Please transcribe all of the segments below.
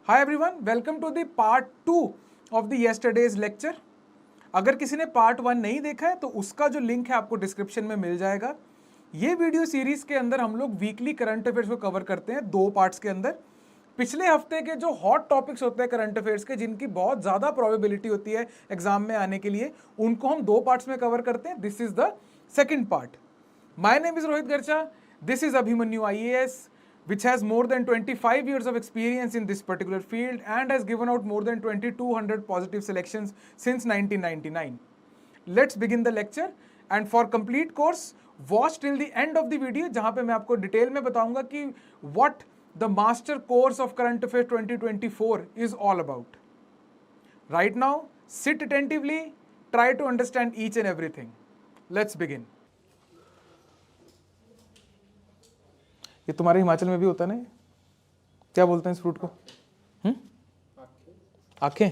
Hi everyone, welcome to the part 2 of the yesterday's lecture. अगर किसी ने part 1 नहीं देखा है तो उसका जो लिंक है आपको डिस्क्रिप्शन में मिल जाएगा। ये वीडियो सीरीज के अंदर हम लोग वीकली करंट अफेयर्स को कवर करते हैं 2 पार्ट्स के अंदर। पिछले हफ्ते के जो हॉट टॉपिक्स होते हैं करंट अफेयर्स के, जिनकी बहुत ज़्यादा प्रोबेबिलिटी होती है एग्जाम में आने के लिए, उनको हम 2 पार्ट्स में कवर करते हैं। This is the second part. My name is Rohit गर्चा, this is Abhimanyu IAS, which has more than 25 years of experience in this particular field and has given out more than 2200 positive selections since 1999. Let's begin the lecture, and for complete course watch till the end of the video, जहां पे मैं आपको detail में बताऊंगा कि what the master course of current affairs 2024 is all about. Right now, sit attentively, try to understand each and everything. Let's begin. ये तुम्हारे हिमाचल में भी होता है ना? क्या बोलते हैं इस फ्रूट को? आंखें।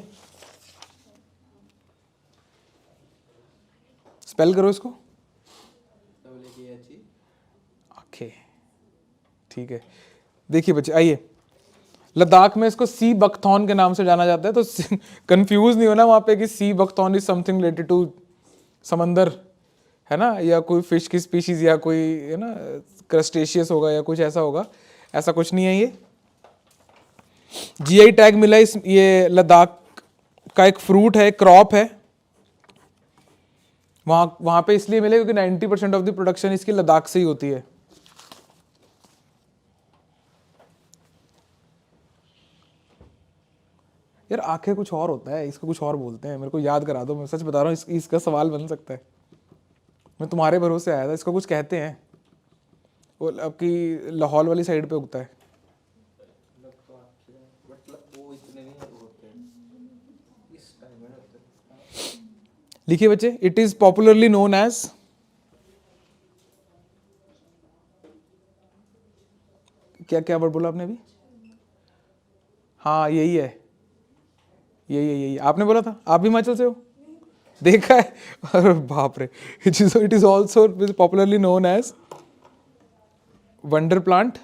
स्पेल करो इसको। आंखें। ठीक है, देखिए बच्चे, आइए। लद्दाख में इसको सी बकथॉन के नाम से जाना जाता है, तो कंफ्यूज नहीं होना वहां पे कि sea buckthorn is something related to समंदर, है ना, या कोई फिश की स्पीशीज, या कोई, है ना, क्रस्टेशियस होगा या कुछ ऐसा होगा। ऐसा कुछ नहीं है। ये जीआई टैग मिला इस, ये लद्दाख का एक फ्रूट है, क्रॉप है। वहां पे इसलिए मिले क्योंकि 90% ऑफ द प्रोडक्शन इसकी लद्दाख से ही होती है। यार आंखें कुछ और होता है, इसको कुछ और बोलते हैं, मेरे को याद करा दो। मैं सच बता रहा हूँ, इसका सवाल बन सकता है। मैं तुम्हारे भरोसे आया था। इसको कुछ कहते हैं, वो आपकी लाहौल वाली साइड पे उगता है। लिखिए बच्चे, it is popularly known as, क्या क्या वर्ड बोला आपने अभी? हाँ यही है, यही आपने बोला था। आप भी हिमाचल से हो, देखा है? अरे बाप रे। It is also popularly known as wonder plant.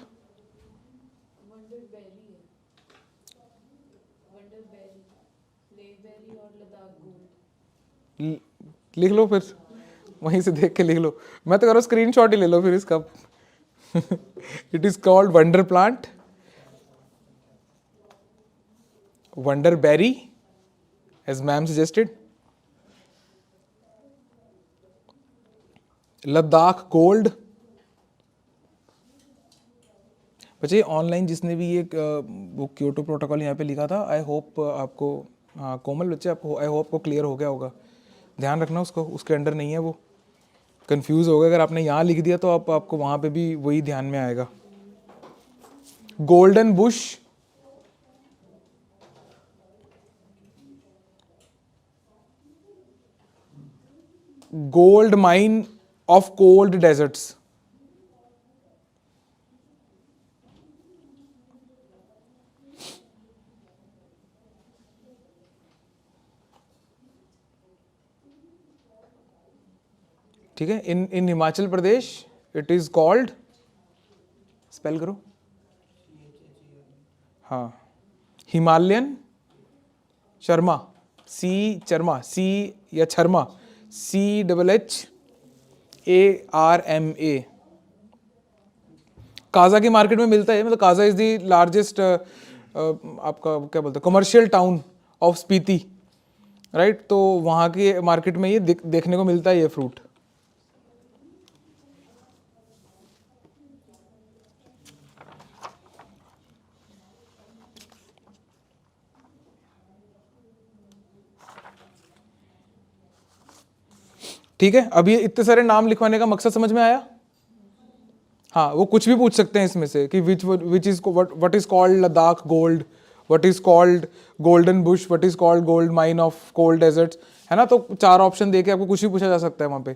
लिख लो फिर, वहीं से देख के लिख लो। मैं तो कह रहा हूँ स्क्रीनशॉट ही ले लो फिर इसका। It is called wonder plant, wonder berry, as ma'am suggested, Ladakh gold. बच्चे ऑनलाइन जिसने भी ये वो क्योटो प्रोटोकॉल यहाँ पे लिखा था, आई होप आपको, हाँ कोमल बच्चे, आपको आई होप को क्लियर हो गया होगा। ध्यान रखना उसको, उसके अंडर नहीं है वो, कंफ्यूज होगा। अगर आपने यहाँ लिख दिया तो आपको वहाँ पे भी वही ध्यान में आएगा। Golden bush, gold mine of cold deserts. ठीक है, in Himachal Pradesh it is called, spell करो। हाँ, हिमालयन शर्मा, सी चरमा, सी या शर्मा, CHHARMA। काजा की मार्केट में मिलता है। मतलब काजा इज द लार्जेस्ट, आपका क्या बोलते हैं, commercial town of Spiti, right? तो वहाँ की मार्केट में ये देखने को मिलता है ये फ्रूट। ठीक है, अब ये इतने सारे नाम लिखवाने का मकसद समझ में आया? हाँ, वो कुछ भी पूछ सकते हैं इसमें से कि which is what is called Ladakh gold, what is called golden bush, what is called gold mine of cold deserts, है ना? तो 4 ऑप्शन देके आपको कुछ भी पूछा जा सकता है वहाँ पे,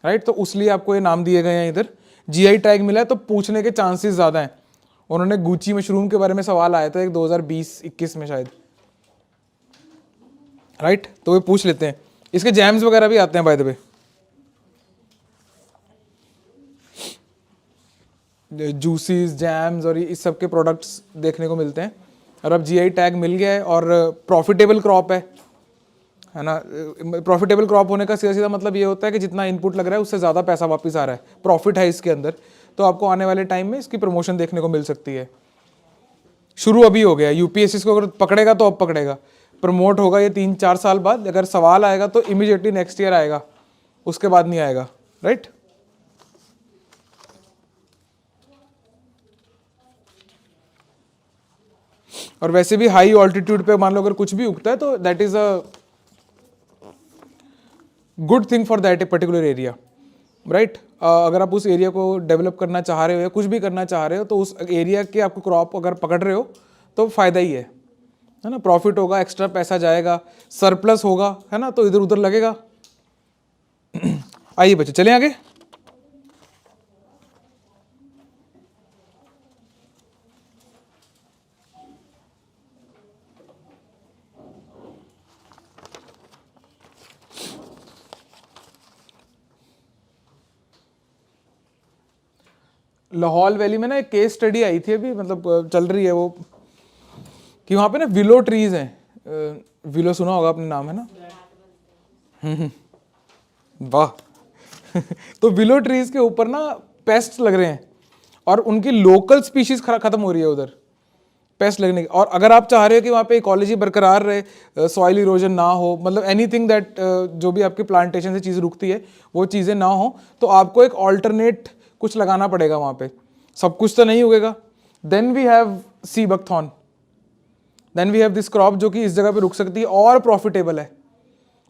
राइट? तो उसलिए आपको ये नाम दिए गए हैं। इधर जीआई टैग मिला है तो पूछने के चांसेस ज़्यादा हैं। उन्होंने गुची मशरूम के बारे में सवाल आया था एक 2020-21 में शायद, राइट? तो वे पूछ लेते हैं। इसके जैम्स वगैरह भी आते हैं by the way, juices, jams और इस सब के प्रोडक्ट्स देखने को मिलते हैं। और अब जीआई टैग मिल गया है और प्रॉफिटेबल क्रॉप है ना। प्रॉफिटेबल क्रॉप होने का सीधा सीधा मतलब ये होता है कि जितना इनपुट लग रहा है उससे ज़्यादा पैसा वापस आ रहा है, प्रॉफिट है इसके अंदर, तो आपको आने वाले टाइम में इसकी प्रमोशन देखने को मिल सकती है। शुरू अभी हो गया, यूपीएससी को अगर पकड़ेगा तो अब पकड़ेगा, प्रमोट होगा ये 3-4 साल बाद, अगर सवाल आएगा तो इमीडिएटली नेक्स्ट ईयर आएगा, उसके बाद नहीं आएगा, राइट। और वैसे भी हाई ऑल्टीट्यूड पे मान लो अगर कुछ भी उगता है तो that is a good thing for that a particular area, right. अगर आप उस एरिया को डेवलप करना चाह रहे हो या कुछ भी करना चाह रहे हो तो उस एरिया के आपको क्रॉप अगर पकड़ रहे हो तो फायदा ही है ना। प्रॉफिट होगा, एक्स्ट्रा पैसा जाएगा, सरप्लस होगा, है ना, तो इधर उधर लगेगा। आइए बच्चे चलें आगे। लाहौल वैली में ना एक केस स्टडी आई थी अभी, मतलब चल रही है वो, कि वहाँ पे ना विलो ट्रीज हैं। विलो सुना होगा अपने नाम, है ना। वाह। तो विलो ट्रीज के ऊपर ना पेस्ट लग रहे हैं और उनकी लोकल स्पीशीज खत्म हो रही है उधर पेस्ट लगने की। और अगर आप चाह रहे हो कि वहाँ पे इकोलॉजी बरकरार रहे, सॉइल इरोजन ना हो, मतलब एनीथिंग दैट जो भी आपकी प्लांटेशन से चीज़ रुकती है वो चीज़ें ना हो, तो आपको एक ऑल्टरनेट कुछ लगाना पड़ेगा वहाँ पे। सब कुछ तो नहीं उगेगा। Then we have sea buckthorn, then we have this crop जो कि इस जगह पे रुक सकती है और प्रॉफिटेबल है,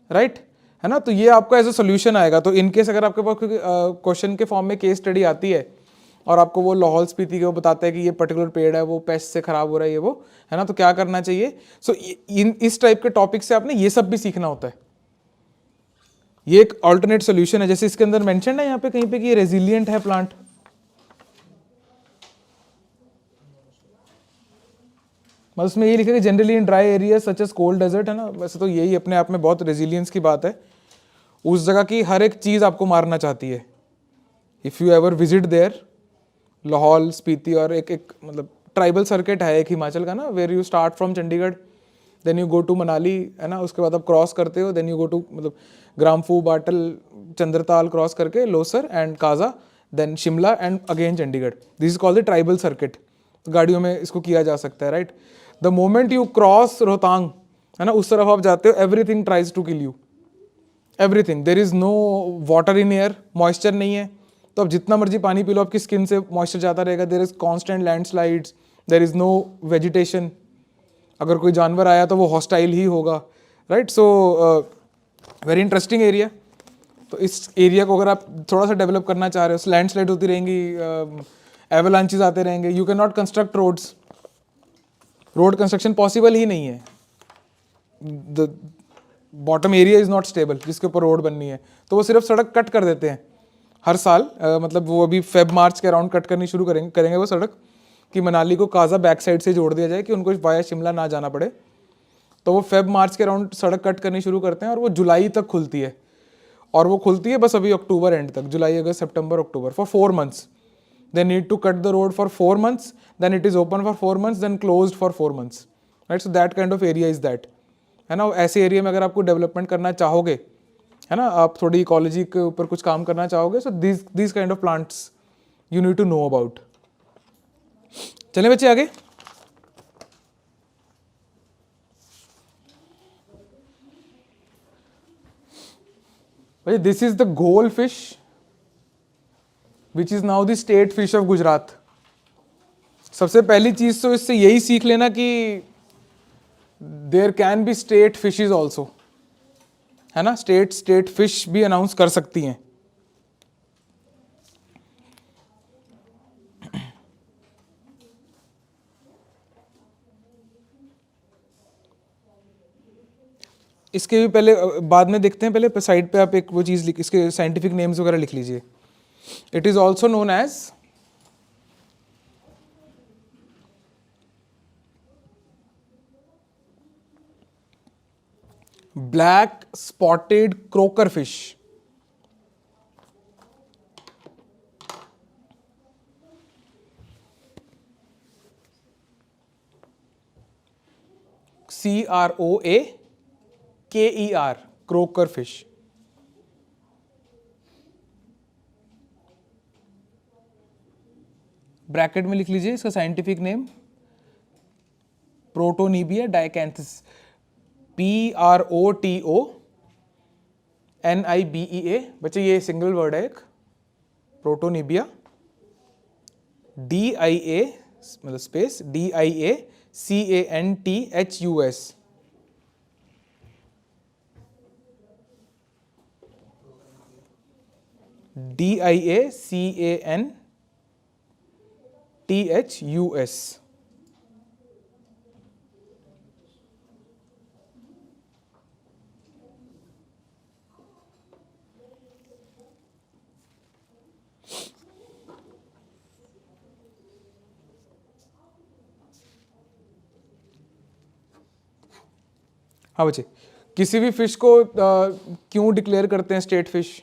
राइट, है ना। तो ये आपका एज ए सोल्यूशन आएगा। तो इनकेस अगर आपके पास क्वेश्चन के फॉर्म में केस स्टडी आती है और आपको वो लाहौल स्पीति के वो बताता है कि ये पर्टिकुलर पेड़ है वो पेस्ट से खराब हो रहा है ये वो, है ना, तो क्या करना चाहिए। सो इस टाइप के टॉपिक से आपने ये सब भी सीखना होता है। ये एक ऑल्टरनेट सोल्यूशन है, जैसे इसके अंदर मेंशन है यहाँ पे कहीं पे कि ये रेजिलियंट है प्लांट। मतलब उसमें ये लिखा है कि generally in dry area such as cold desert, है ना। वैसे तो यही अपने आप में बहुत रेजिलियंस की बात है। उस जगह की हर एक चीज आपको मारना चाहती है। If you ever visit there Lahaul Spiti, और एक मतलब ट्राइबल सर्किट है एक हिमाचल का ना, where you start from Chandigarh, then you go to Manali, है ना, उसके बाद आप क्रॉस करते हो, देन यू गो टू मतलब ग्रामफू, बाटल, चंद्रताल क्रॉस करके Losar and Kaza, then Shimla and again Chandigarh. This is called the tribal circuit. गाड़ियों में इसको किया जा सकता है, right. The moment you cross Rohtang, है ना, उस तरफ आप जाते हो, everything tries to kill you, everything. There is no water in air, moisture नहीं है, तो अब जितना मर्जी पानी पी लो आपकी स्किन से मॉइस्चर जाता रहेगा। There is constant landslides, there is no vegetation, अगर कोई जानवर आया तो वो हॉस्टाइल ही होगा, right. So very interesting area. तो इस एरिया को अगर आप थोड़ा सा डेवलप करना चाह रहे हो, लैंडस्लाइड होती रहेंगी, एवलांचेस आते रहेंगे, you can not construct roads, road construction possible ही नहीं है। The bottom area is not stable जिसके ऊपर रोड बननी है, तो वो सिर्फ सड़क कट कर देते हैं हर साल। मतलब वो अभी फेब मार्च के अराउंड कट करनी शुरू करेंगे वो सड़क, कि मनाली को काजा बैक साइड से जोड़ दिया जाए कि उनको वाया शिमला ना जाना पड़े। तो वो फेब मार्च के अराउंड सड़क कट करनी शुरू करते हैं और वो जुलाई तक खुलती है, और वो खुलती है बस अभी अक्टूबर एंड तक, जुलाई अगस्त सितंबर अक्टूबर, for 4 months। They need to cut the road for 4 months, then it is open for 4 months, then closed for 4 months, right. So that kind of area is that, है ना। ऐसे एरिया में अगर आपको डेवलपमेंट करना चाहोगे, है ना, आप थोड़ी इकोलॉजी के ऊपर कुछ काम करना चाहोगे, so this kind of plants you need to know about. चलें बच्चे आगे। भाई this is the Ghol fish which is now the state fish of Gujarat. सबसे पहली चीज तो इससे यही सीख लेना कि there can be state fishes also, है ना। स्टेट फिश भी अनाउंस कर सकती हैं। इसके भी पहले बाद में देखते हैं, पहले साइड पे आप एक वो चीज लिख, इसके साइंटिफिक नेम्स वगैरह लिख लीजिए। It is also known as black spotted croaker fish. CROAKER, croaker fish. Bracket में लिख लीजिए इसका scientific name, Protonibea diacanthus, PROTONIBEA। बच्चे ये सिंगल वर्ड है एक, प्रोटोनिबिया, DIA मतलब स्पेस DIACANTHUS। DIACANTHUS। हाँ बच्चे, किसी भी फिश को क्यों डिक्लेयर करते हैं स्टेट फिश?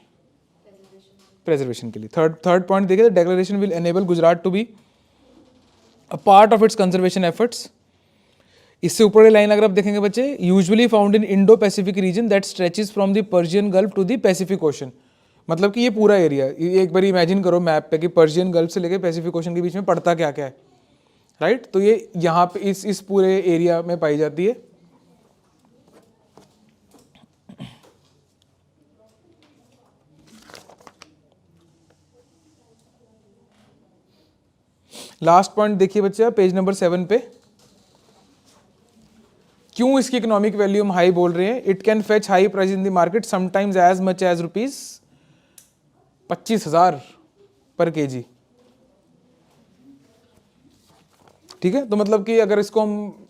प्रेजर्वेशन के लिए। थर्ड पॉइंट देखिए, declaration will enable Gujarat to be a part of its conservation efforts. इससे ऊपर लाइन अगर आप देखेंगे बच्चे, usually found in Indo Pacific region that stretches from the Persian Gulf to the Pacific Ocean. मतलब कि ये पूरा एरिया, एक बार इमेजिन करो मैप पे कि पर्शियन गल्फ से लेकर पैसिफिक ओशन के बीच में पड़ता क्या क्या है, राइट? तो ये यहाँ पे इस पूरे एरिया में पाई जाती है। लास्ट पॉइंट देखिए बच्चे, पेज नंबर 7 पे, क्यों इसकी इकोनॉमिक वैल्यू हम हाई बोल रहे हैं? It can fetch high price in the market, sometimes as much as ₹25,000 per KG. ठीक है, तो मतलब कि अगर इसको हम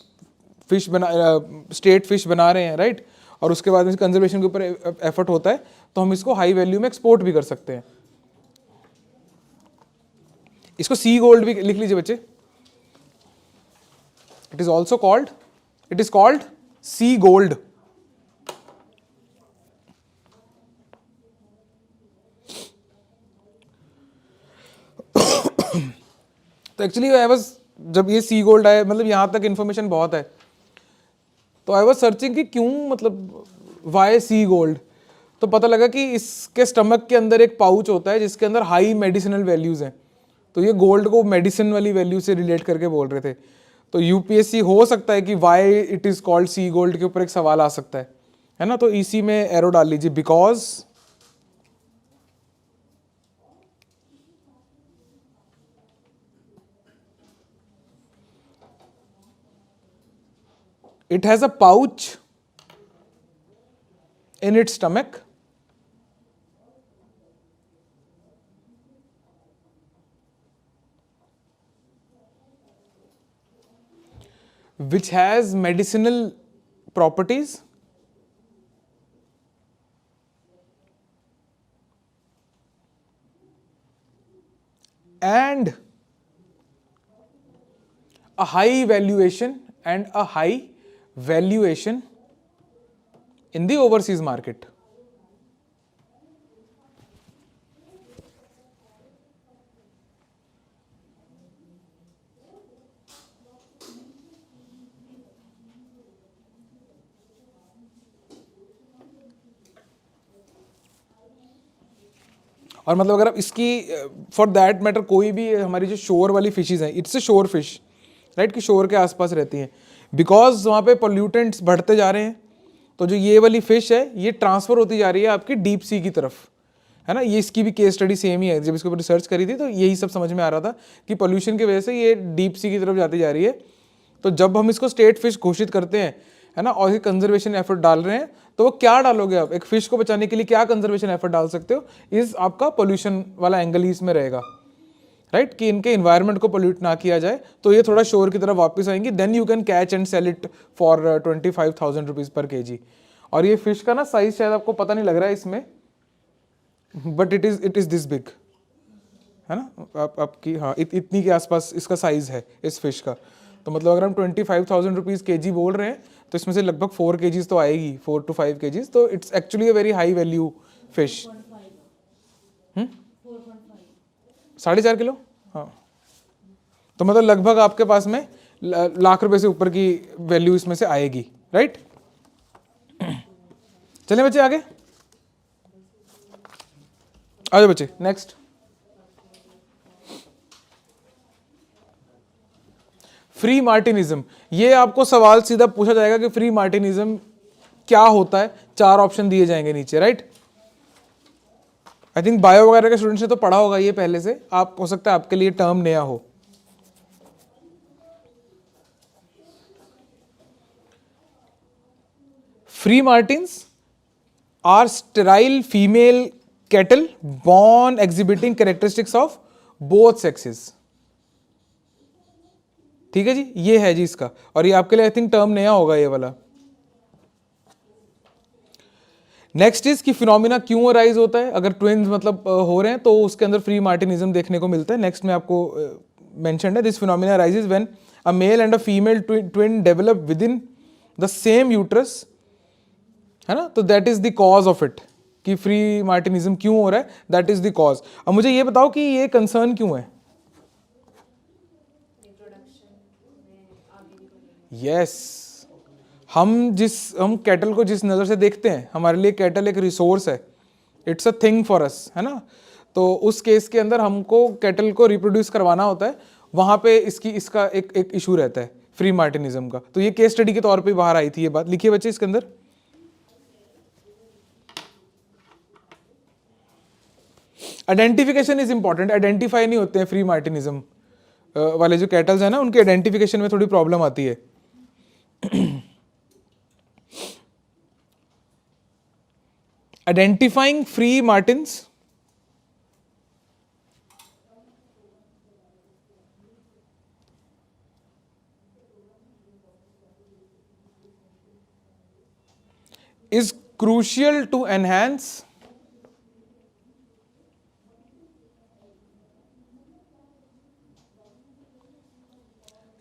फिश बना स्टेट फिश बना रहे हैं, राइट, और उसके बाद कंजर्वेशन के ऊपर एफर्ट होता है, तो हम इसको हाई वैल्यू में एक्सपोर्ट भी कर सकते हैं। इसको सी गोल्ड भी लिख लीजिए बच्चे। It is also called, it is called sea gold. तो एक्चुअली आई वाज, जब ये सी गोल्ड आया, मतलब यहां तक इंफॉर्मेशन बहुत है, तो आई वाज सर्चिंग कि क्यों, मतलब वाई सी गोल्ड। तो पता लगा कि इसके स्टमक के अंदर एक पाउच होता है जिसके अंदर हाई मेडिसिनल वैल्यूज हैं, तो ये गोल्ड को मेडिसिन वाली वैल्यू से रिलेट करके बोल रहे थे। तो यूपीएससी हो सकता है कि why it is called sea gold के ऊपर एक सवाल आ सकता है ना? तो इसी में एरो डाल लीजिए, because it has a pouch in its stomach which has medicinal properties and a high valuation in the overseas market. और मतलब अगर आप इसकी फॉर दैट मैटर कोई भी हमारी जो शोर वाली फिशेज हैं, इट्स ए शोर फिश, राइट, कि शोर के आसपास रहती हैं, बिकॉज वहाँ पे पोल्यूटेंट्स बढ़ते जा रहे हैं, तो जो ये वाली फिश है ये ट्रांसफर होती जा रही है आपकी डीप सी की तरफ, है ना? ये इसकी भी केस स्टडी सेम ही है, जब इसके ऊपर रिसर्च करी थी तो यही सब समझ में आ रहा था कि पोल्यूशन की वजह से ये डीप सी की तरफ जाती जा रही है। तो जब हम इसको स्टेट फिश घोषित करते हैं, है ना, और कंजर्वेशन एफर्ट डाल रहे हैं, तो वो क्या डालोगे आप? एक फिश को बचाने के लिए क्या कंजर्वेशन एफर्ट डाल सकते हो? इस आपका पोल्यूशन वाला एंगल ही इसमें रहेगा, राइट, कि इनके इन्वायरमेंट को पोल्यूट ना किया जाए, तो ये थोड़ा शोर की तरफ वापस आएंगी, then you can catch and sell it for 25,000 rupees per KG. और ये फिश का ना साइज शायद आपको पता नहीं लग रहा है इसमें, but it is this big, है ना, आपकी हाँ इतनी के आसपास इसका साइज है इस फिश का। तो मतलब अगर हम 25,000 रुपीज केजी बोल रहे हैं, तो इसमें से लगभग 4 केजीज तो आएगी, 4 to 5 केजीज, तो it's actually a very high value fish. 4.5 kilo, हाँ। तो मतलब लगभग आपके पास में लाख रुपए से ऊपर की वैल्यू इसमें से आएगी, राइट। चलें बच्चे आगे, आ जाओ बच्चे नेक्स्ट। फ्री मार्टिनिज्म, ये आपको सवाल सीधा पूछा जाएगा कि फ्री मार्टिनिज्म क्या होता है, 4 ऑप्शन दिए जाएंगे नीचे, राइट। आई थिंक बायो वगैरह के स्टूडेंट्स ने तो पढ़ा होगा ये पहले से, आप हो सकता है आपके लिए टर्म नया हो। Free martins are sterile female cattle born exhibiting characteristics of both sexes। ठीक है जी, ये है जी इसका, और ये आपके लिए आई थिंक टर्म नया होगा ये वाला। नेक्स्ट इज कि फिनोमिना क्यों अराइज होता है, अगर ट्विन्स मतलब हो रहे हैं तो उसके अंदर फ्री मार्टिनिज्म देखने को मिलता है। नेक्स्ट में आपको मेंशन्ड है, this phenomena arises when a male and a female twin develop with in the same uterus, है ना, तो that is the cause of it, कि फ्री मार्टिनिज्म क्यों हो रहा है, दैट इज द कॉज। अब मुझे ये बताओ कि ये कंसर्न क्यों है। यस, हम कैटल को जिस नज़र से देखते हैं, हमारे लिए कैटल एक रिसोर्स है, it's a thing for us, है ना। तो उस केस के अंदर हमको कैटल को रिप्रोड्यूस करवाना होता है, वहाँ पे इसका एक इशू रहता है फ्री मार्टिनिज्म का। तो ये केस स्टडी के तौर पे बाहर आई थी ये बात, लिखिए बच्चे इसके अंदर। आइडेंटिफिकेशन इज इंपॉर्टेंट, आइडेंटिफाई नहीं होते हैं फ्री मार्टिनिज्म वाले जो कैटल्स हैं ना, उनके आइडेंटिफिकेशन में थोड़ी प्रॉब्लम आती है। Identifying free Martins is crucial to enhance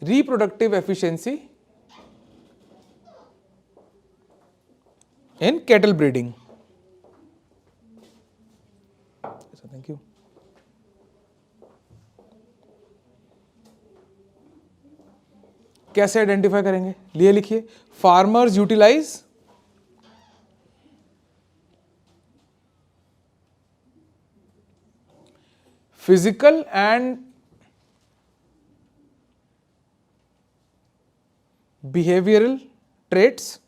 reproductive efficiency in cattle breeding। Thank you। कैसे आइडेंटिफाई करेंगे, लिए लिखिए, farmers utilize physical and behavioral traits,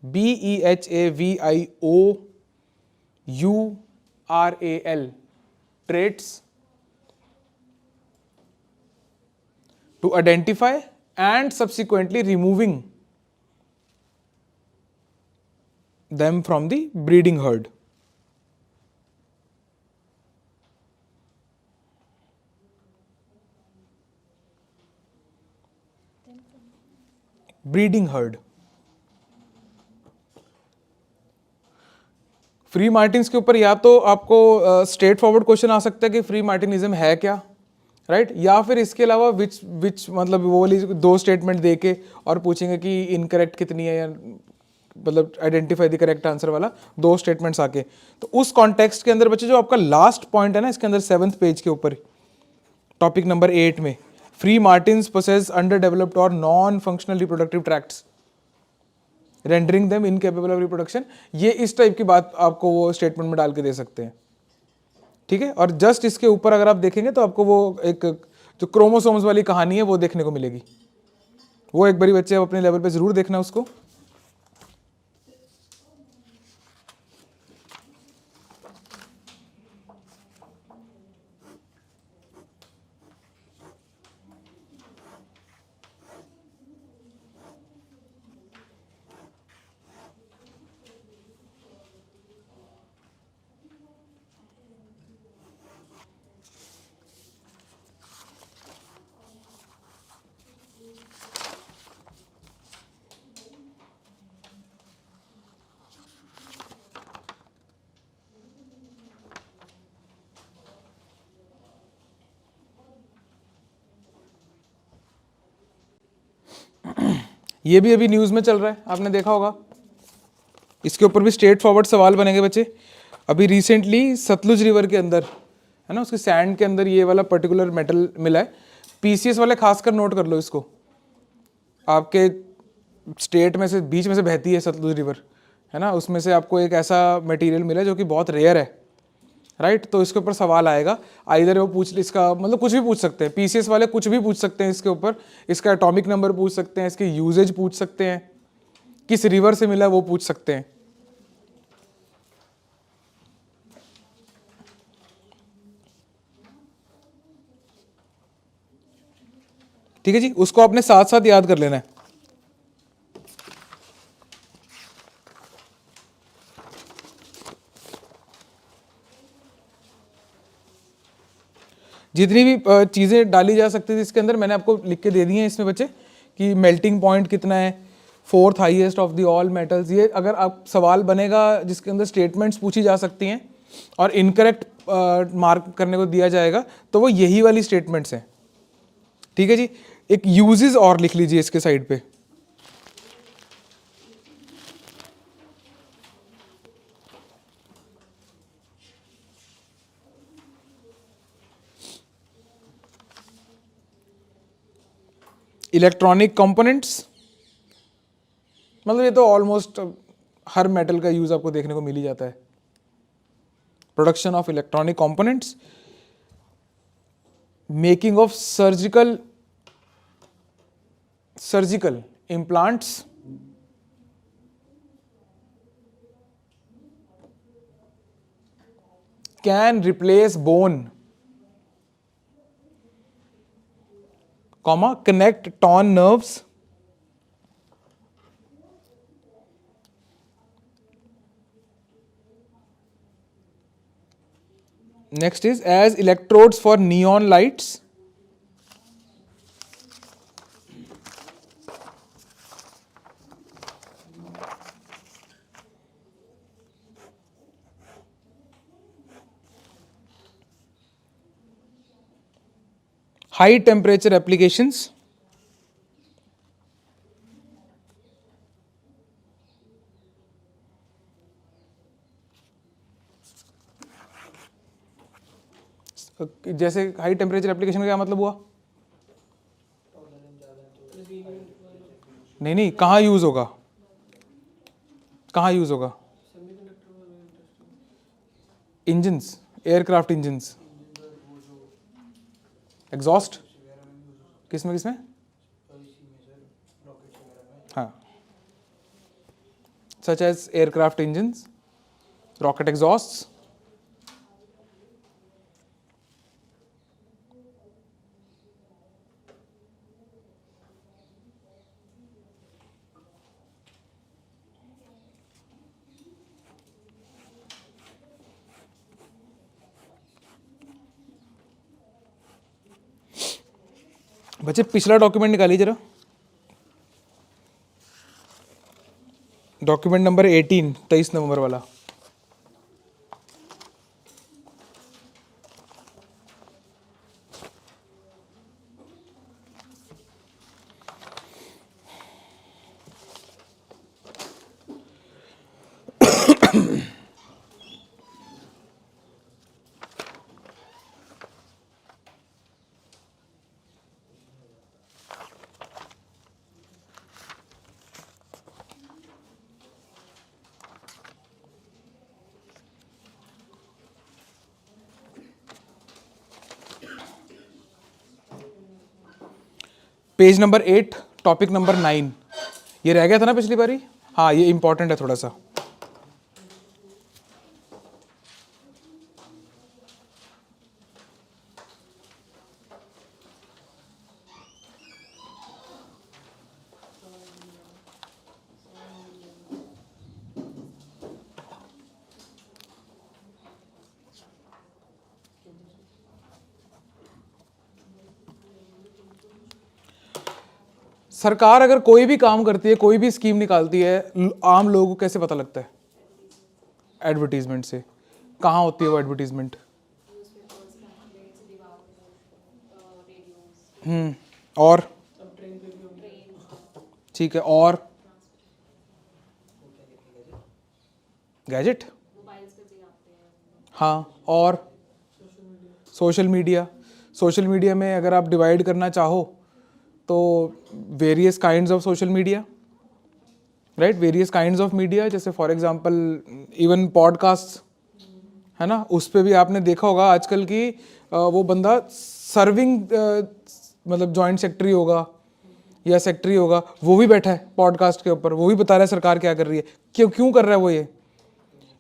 BEHAVIOURAL traits, to identify and subsequently removing them from the breeding herd। Breeding heard. Free Martins के ऊपर या तो आपको straight forward question आ सकता है कि फ्री मार्टिनिज्म है क्या, राइट, या फिर इसके अलावा विच मतलब वो वाली 2 स्टेटमेंट दे के और पूछेंगे कि इनकरेक्ट कितनी है, या मतलब आइडेंटिफाई द करेक्ट आंसर वाला 2 स्टेटमेंट्स आके। तो उस कॉन्टेक्स्ट के अंदर बच्चे जो आपका लास्ट पॉइंट है ना इसके अंदर 7th पेज के ऊपर टॉपिक नंबर 8 में, free Martins possess underdeveloped or non-functional reproductive tracts rendering them incapable of reproduction। ये इस टाइप की बात आपको वो स्टेटमेंट में डाल के दे सकते हैं, ठीक है। और जस्ट इसके ऊपर अगर आप देखेंगे तो आपको वो एक जो क्रोमोसोम्स वाली कहानी है वो देखने को मिलेगी, वो एक बारी बच्चे आप अपने लेवल पे जरूर देखना उसको। ये भी अभी न्यूज़ में चल रहा है, आपने देखा होगा, इसके ऊपर भी स्ट्रेट फॉरवर्ड सवाल बनेंगे बच्चे। अभी रिसेंटली सतलुज रिवर के अंदर, है ना, उसके सैंड के अंदर ये वाला पर्टिकुलर मेटल मिला है। पीसीएस वाले खासकर नोट कर लो इसको, आपके स्टेट में से बीच में से बहती है सतलुज रिवर, है ना, उसमें से आपको एक ऐसा मटेरियल मिला जो कि बहुत रेयर है, राइट। तो इसके ऊपर सवाल आएगा, आइदर वो पूछ, इसका मतलब कुछ भी पूछ सकते हैं, पीसीएस वाले कुछ भी पूछ सकते हैं इसके ऊपर, इसका एटॉमिक नंबर पूछ सकते हैं, इसके यूजेज पूछ सकते हैं, किस रिवर से मिला वो पूछ सकते हैं। ठीक है जी, उसको आपने साथ साथ याद कर लेना है। जितनी भी चीज़ें डाली जा सकती थी इसके अंदर मैंने आपको लिख के दे दी हैं इसमें बच्चे, कि मेल्टिंग पॉइंट कितना है, fourth highest of the all metals. ये अगर आप सवाल बनेगा जिसके अंदर स्टेटमेंट्स पूछी जा सकती हैं और इनकरेक्ट मार्क करने को दिया जाएगा, तो वो यही वाली स्टेटमेंट्स हैं। ठीक है जी, एक यूजेस और लिख लीजिए इसके साइड पे। इलेक्ट्रॉनिक कंपोनेंट्स, मतलब ये तो ऑलमोस्ट हर मेटल का यूज आपको देखने को मिल ही जाता है। Production of electronic components, making of surgical implants, can replace bone, comma, connect torn nerves, next is as electrodes for neon lights, high temperature applications, जैसे हाई टेम्परेचर एप्लीकेशन का क्या मतलब हुआ? नहीं, कहाँ यूज होगा, कहाँ यूज होगा? इंजन्स, एयरक्राफ्ट इंजन्स, एग्जॉस्ट, किसमें किसमें? हाँ, such as aircraft engines, rocket exhaust, बच्चे पिछला डॉक्यूमेंट निकालिए जरा, डॉक्यूमेंट नंबर 18, 23 नवंबर वाला। पेज नंबर 8, टॉपिक नंबर 9, ये रह गया था ना पिछली बारी? हाँ, ये इंपॉर्टेंट है थोड़ा सा। सरकार अगर कोई भी काम करती है, कोई भी स्कीम निकालती है, आम लोगों को कैसे पता लगता है? एडवर्टीजमेंट से। कहाँ होती है वो एडवर्टीजमेंट? और ठीक है, और गैजेट, हाँ, और सोशल मीडिया। सोशल मीडिया में अगर आप डिवाइड करना चाहो तो various kinds of social media, right, various kinds of media, जैसे फॉर एग्जांपल इवन पॉडकास्ट है ना, उस पे भी आपने देखा होगा आजकल की वो बंदा सर्विंग मतलब जॉइंट सेक्रेटरी होगा या सेक्रेटरी होगा, वो भी बैठा है पॉडकास्ट के ऊपर, वो भी बता रहा है सरकार क्या कर रही है। क्यों कर रहा है वो ये?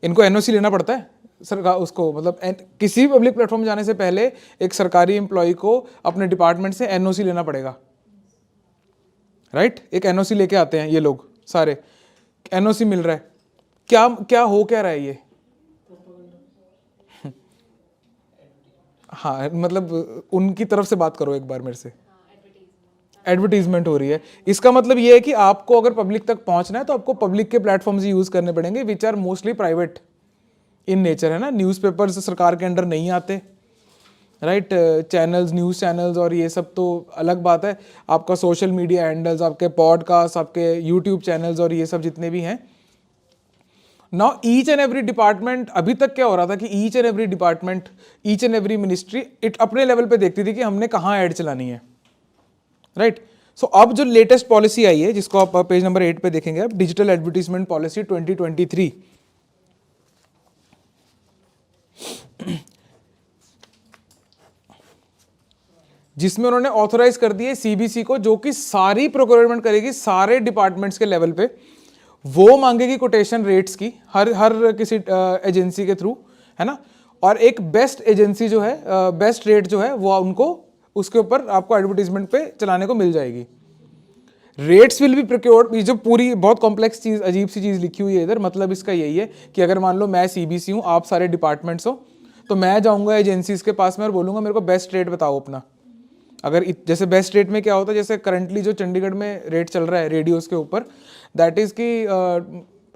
इनको एनओसी लेना पड़ता है सरकार उसको, मतलब किसी भी पब्लिक प्लेटफॉर्म जाने से पहले एक सरकारी एम्प्लॉय को अपने डिपार्टमेंट से एनओसी लेना पड़ेगा, राइट। एक एनओसी लेके आते हैं ये लोग सारे, एनओसी मिल रहा है, क्या क्या हो क्या रहा है ये? हाँ, मतलब उनकी तरफ से बात करो एक बार मेरे से। एडवर्टीजमेंट हो रही है। इसका मतलब ये है कि आपको अगर पब्लिक तक पहुंचना है तो आपको पब्लिक के प्लेटफॉर्म्स यूज करने पड़ेंगे, which are mostly private in nature, है ना। न्यूज़पेपर्स सरकार के अंडर नहीं आते, राइट। चैनल्स, न्यूज़ चैनल्स और ये सब तो अलग बात है। आपका सोशल मीडिया हैंडल्स, आपके पॉडकास्ट, आपके यूट्यूब चैनल्स और ये सब जितने भी हैं। Now each and every department, अभी तक क्या हो रहा था कि each and every department, each and every ministry it अपने लेवल पे देखती थी कि हमने कहाँ ऐड चलानी है, राइट। सो अब जो लेटेस्ट पॉलिसी आई है, जिसको आप पेज नंबर 8 पे देखेंगे, अब डिजिटल एडवर्टीजमेंट पॉलिसी 2023, जिसमें उन्होंने ऑथोराइज कर दिए सीबीसी को, जो कि सारी प्रोक्योरमेंट करेगी सारे डिपार्टमेंट्स के लेवल पे। वो मांगेगी कोटेशन रेट्स की हर किसी एजेंसी के थ्रू, है ना। और एक बेस्ट एजेंसी जो है, बेस्ट रेट जो है वो उनको उसके ऊपर आपको एडवर्टीजमेंट पे चलाने को मिल जाएगी। रेट्स विल बी प्रोक्योर्ड, ये जो पूरी बहुत कॉम्प्लेक्स चीज, अजीब सी चीज लिखी हुई है इधर, मतलब इसका यही है कि अगर मान लो मैं सीबीसी हूँ, आप सारे डिपार्टमेंट्स हो, तो मैं जाऊंगा एजेंसीज के पास में और बोलूंगा मेरे को बेस्ट रेट बताओ अपना। अगर जैसे बेस्ट रेट में क्या होता है, जैसे करंटली जो चंडीगढ़ में रेट चल रहा है रेडियोस के ऊपर, दैट इज़ कि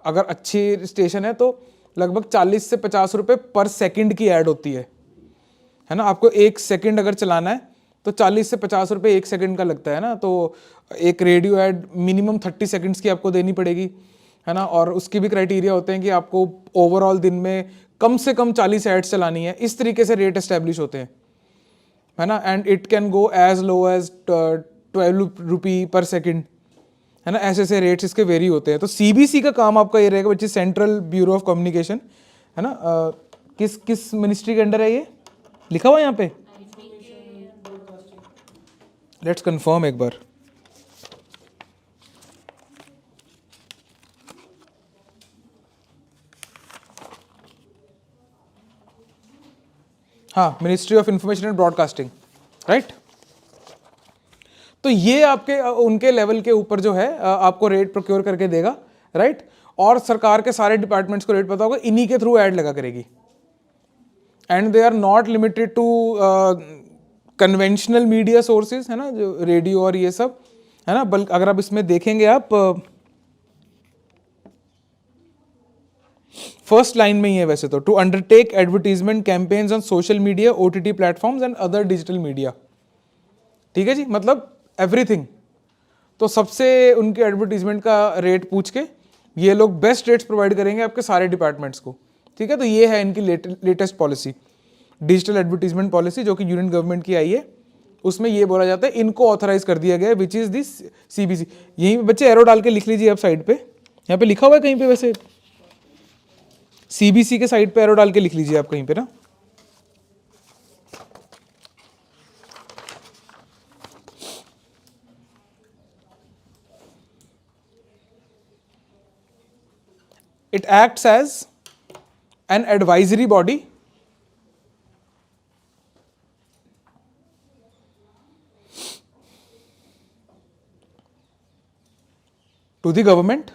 अगर अच्छी स्टेशन है तो लगभग 40 से 50 रुपये पर सेकंड की ऐड होती है ना। आपको 1 सेकंड अगर चलाना है तो 40 से 50 रुपये 1 सेकंड का लगता है ना। तो एक रेडियो ऐड मिनिमम 30 सेकंड्स की आपको देनी पड़ेगी, है ना। और उसकी भी क्राइटेरिया होते हैं कि आपको ओवरऑल दिन में कम से कम 40 एड्स चलानी है। इस तरीके से रेट एस्टेब्लिश होते हैं, है ना। And it can go as low as 12 rupee per second, है ना। ऐसे ऐसे रेट्स इसके वेरी होते हैं। तो सीबीसी का काम आपका ये रहेगा, which is central bureau of communication, है ना। किस किस मिनिस्ट्री के अंडर है ये लिखा हुआ यहाँ पे? लेट्स कंफर्म एक बार। हाँ, ministry of information and broadcasting, right. तो ये आपके उनके लेवल के ऊपर जो है आपको रेट प्रोक्योर करके देगा, राइट। और सरकार के सारे डिपार्टमेंट्स को रेट पता होगा, इन्हीं के थ्रू ऐड लगा करेगी। And they are not limited to conventional media sources, है ना, जो रेडियो और ये सब, है ना। बल्कि अगर आप इसमें देखेंगे, आप फर्स्ट लाइन में ही है वैसे तो, to undertake advertisement campaigns on social media, OTT platforms and other digital media. ठीक है जी, मतलब एवरीथिंग। तो सबसे उनके एडवर्टीजमेंट का रेट पूछ के ये लोग बेस्ट रेट्स प्रोवाइड करेंगे आपके सारे डिपार्टमेंट्स को। ठीक है, तो ये है इनकी latest policy, digital advertisement policy, जो कि यूनियन गवर्नमेंट की आई है। उसमें ये बोला जाता है इनको ऑथराइज कर दिया गया है, विच इज दिस सीबीसी। यहीं पे बच्चे एरो डाल के लिख लीजिए आप साइड पे, यहाँ पे लिखा हुआ है कहीं पे, वैसे सीबीसी के साइड पे एरो डाल के लिख लीजिए आप कहीं पे ना। It acts as an advisory body to the government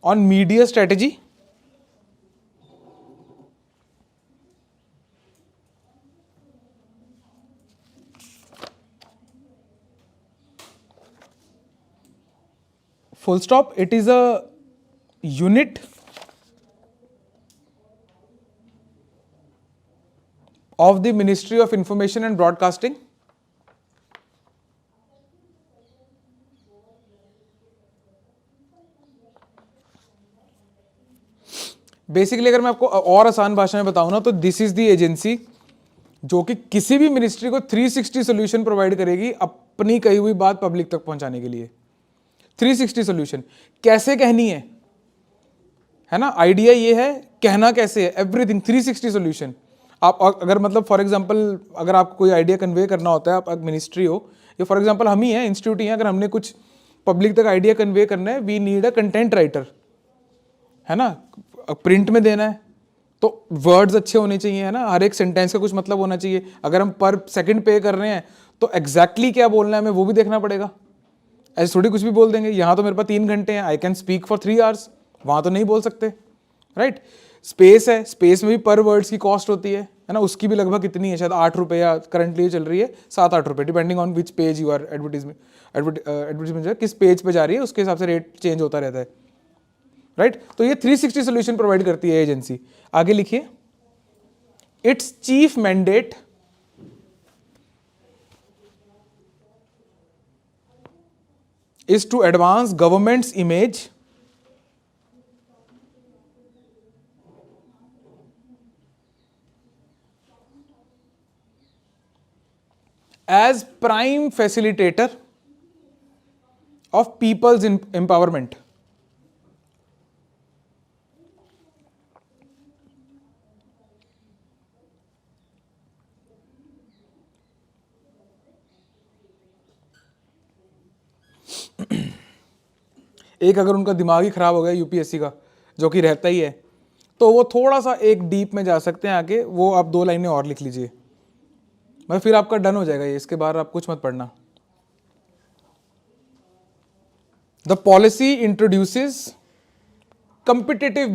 on media strategy, full stop. It is a unit of the Ministry of Information and Broadcasting, basically अगर मैं आपको और आसान भाषा में बताऊं ना, तो दिस इज द एजेंसी जो कि किसी भी मिनिस्ट्री को 360 सोल्यूशन प्रोवाइड करेगी अपनी कही हुई बात पब्लिक तक पहुंचाने के लिए। 360 सोल्यूशन कैसे कहनी है ना, आइडिया ये है, कहना कैसे है, एवरीथिंग 360 सोल्यूशन। आप अगर मतलब फॉर एग्जांपल अगर आपको कोई आइडिया कन्वे करना होता है, आप एक मिनिस्ट्री हो या फॉर एग्जांपल हम ही हैं, इंस्टीट्यूट ही हैं, अगर हमने कुछ पब्लिक तक आइडिया कन्वे करना है, we need a content writer, है ना, प्रिंट में देना है तो वर्ड्स अच्छे होने चाहिए, है ना, हर एक सेंटेंस का कुछ मतलब होना चाहिए। अगर हम पर सेकंड पे कर रहे हैं तो एग्जैक्टली क्या बोलना है हमें वो भी देखना पड़ेगा। ऐसे थोड़ी कुछ भी बोल देंगे, यहाँ तो मेरे पास 3 घंटे हैं, I can speak for 3 hours, वहाँ तो नहीं बोल सकते, राइट। स्पेस है, स्पेस में भी पर वर्ड्स की कॉस्ट होती है ना, उसकी भी लगभग कितनी है, शायद 8 रुपये या करंटली चल रही है 7-8 रुपये, depending on which page you are advertisement किस पेज पे जा रही है उसके हिसाब से रेट चेंज होता रहता है, राइट। तो ये 360 सोल्यूशन प्रोवाइड करती है एजेंसी। आगे लिखिए, its chief mandate is to advance government's image as prime facilitator of people's empowerment. एक अगर उनका दिमाग ही खराब हो गया यूपीएससी का, जो कि रहता ही है, तो वो थोड़ा सा एक डीप में जा सकते हैं आगे, वो आप 2 लाइनें और लिख लीजिए, मैं फिर आपका डन हो जाएगा ये, इसके बाद आप कुछ मत पढ़ना। The policy introduces competitive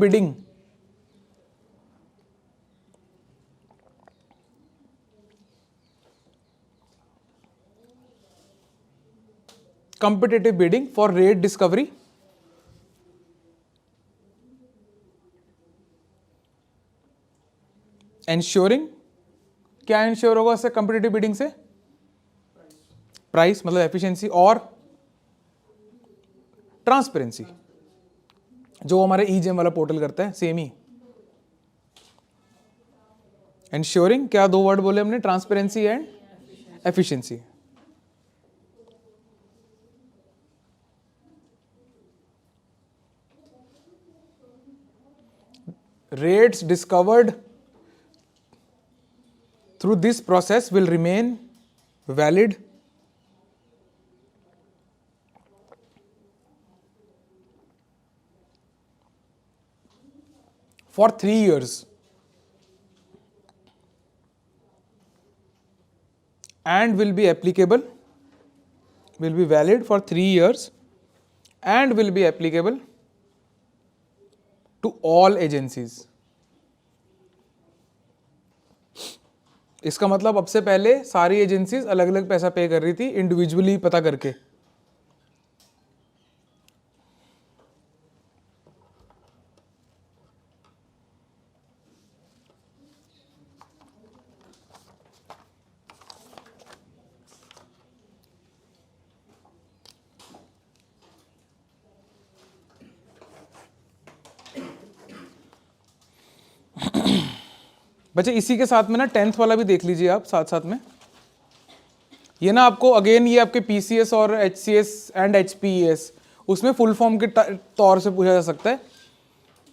bidding for rate discovery ensuring, क्या इंश्योर होगा इससे कंपिटेटिव बिडिंग से? प्राइस मतलब एफिशिएंसी और ट्रांसपेरेंसी, जो हमारे ईजेम वाला पोर्टल करता है सेम ही। एंश्योरिंग, क्या 2 वर्ड बोले हमने, transparency and efficiency. Rates discovered through this process will remain valid for 3 years and will be valid for 3 years and will be applicable to all agencies. इसका मतलब अब से पहले सारी एजेंसीज अलग अलग पैसा पे कर रही थी, इंडिविजुअली पता करके। बच्चे इसी के साथ में ना 10th वाला भी देख लीजिए आप साथ साथ में। ये ना आपको अगेन ये आपके पीसीएस और एचसीएस एंड एचपीएस उसमें फुल फॉर्म के तौर से पूछा जा सकता है।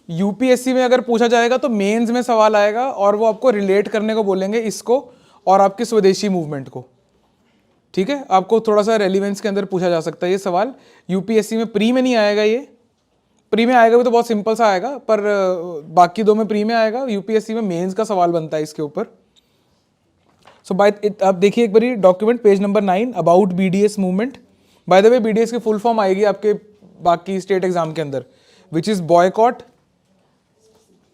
यूपीएससी में अगर पूछा जाएगा तो मेंस में सवाल आएगा और वो आपको रिलेट करने को बोलेंगे इसको और आपके स्वदेशी मूवमेंट को, ठीक है। आपको थोड़ा सा रेलिवेंस के अंदर पूछा जा सकता है ये सवाल। यूपीएससी में प्री में नहीं आएगा, ये प्री में आएगा भी तो बहुत सिंपल सा आएगा, पर बाकी 2 में प्री में आएगा। यूपीएससी में मेंस का सवाल बनता है इसके ऊपर। सो बाय आप देखिए एक बारी document page number 9 about BDS movement. By the way BDS की फुल फॉर्म आएगी आपके बाकी स्टेट एग्जाम के अंदर, which is boycott,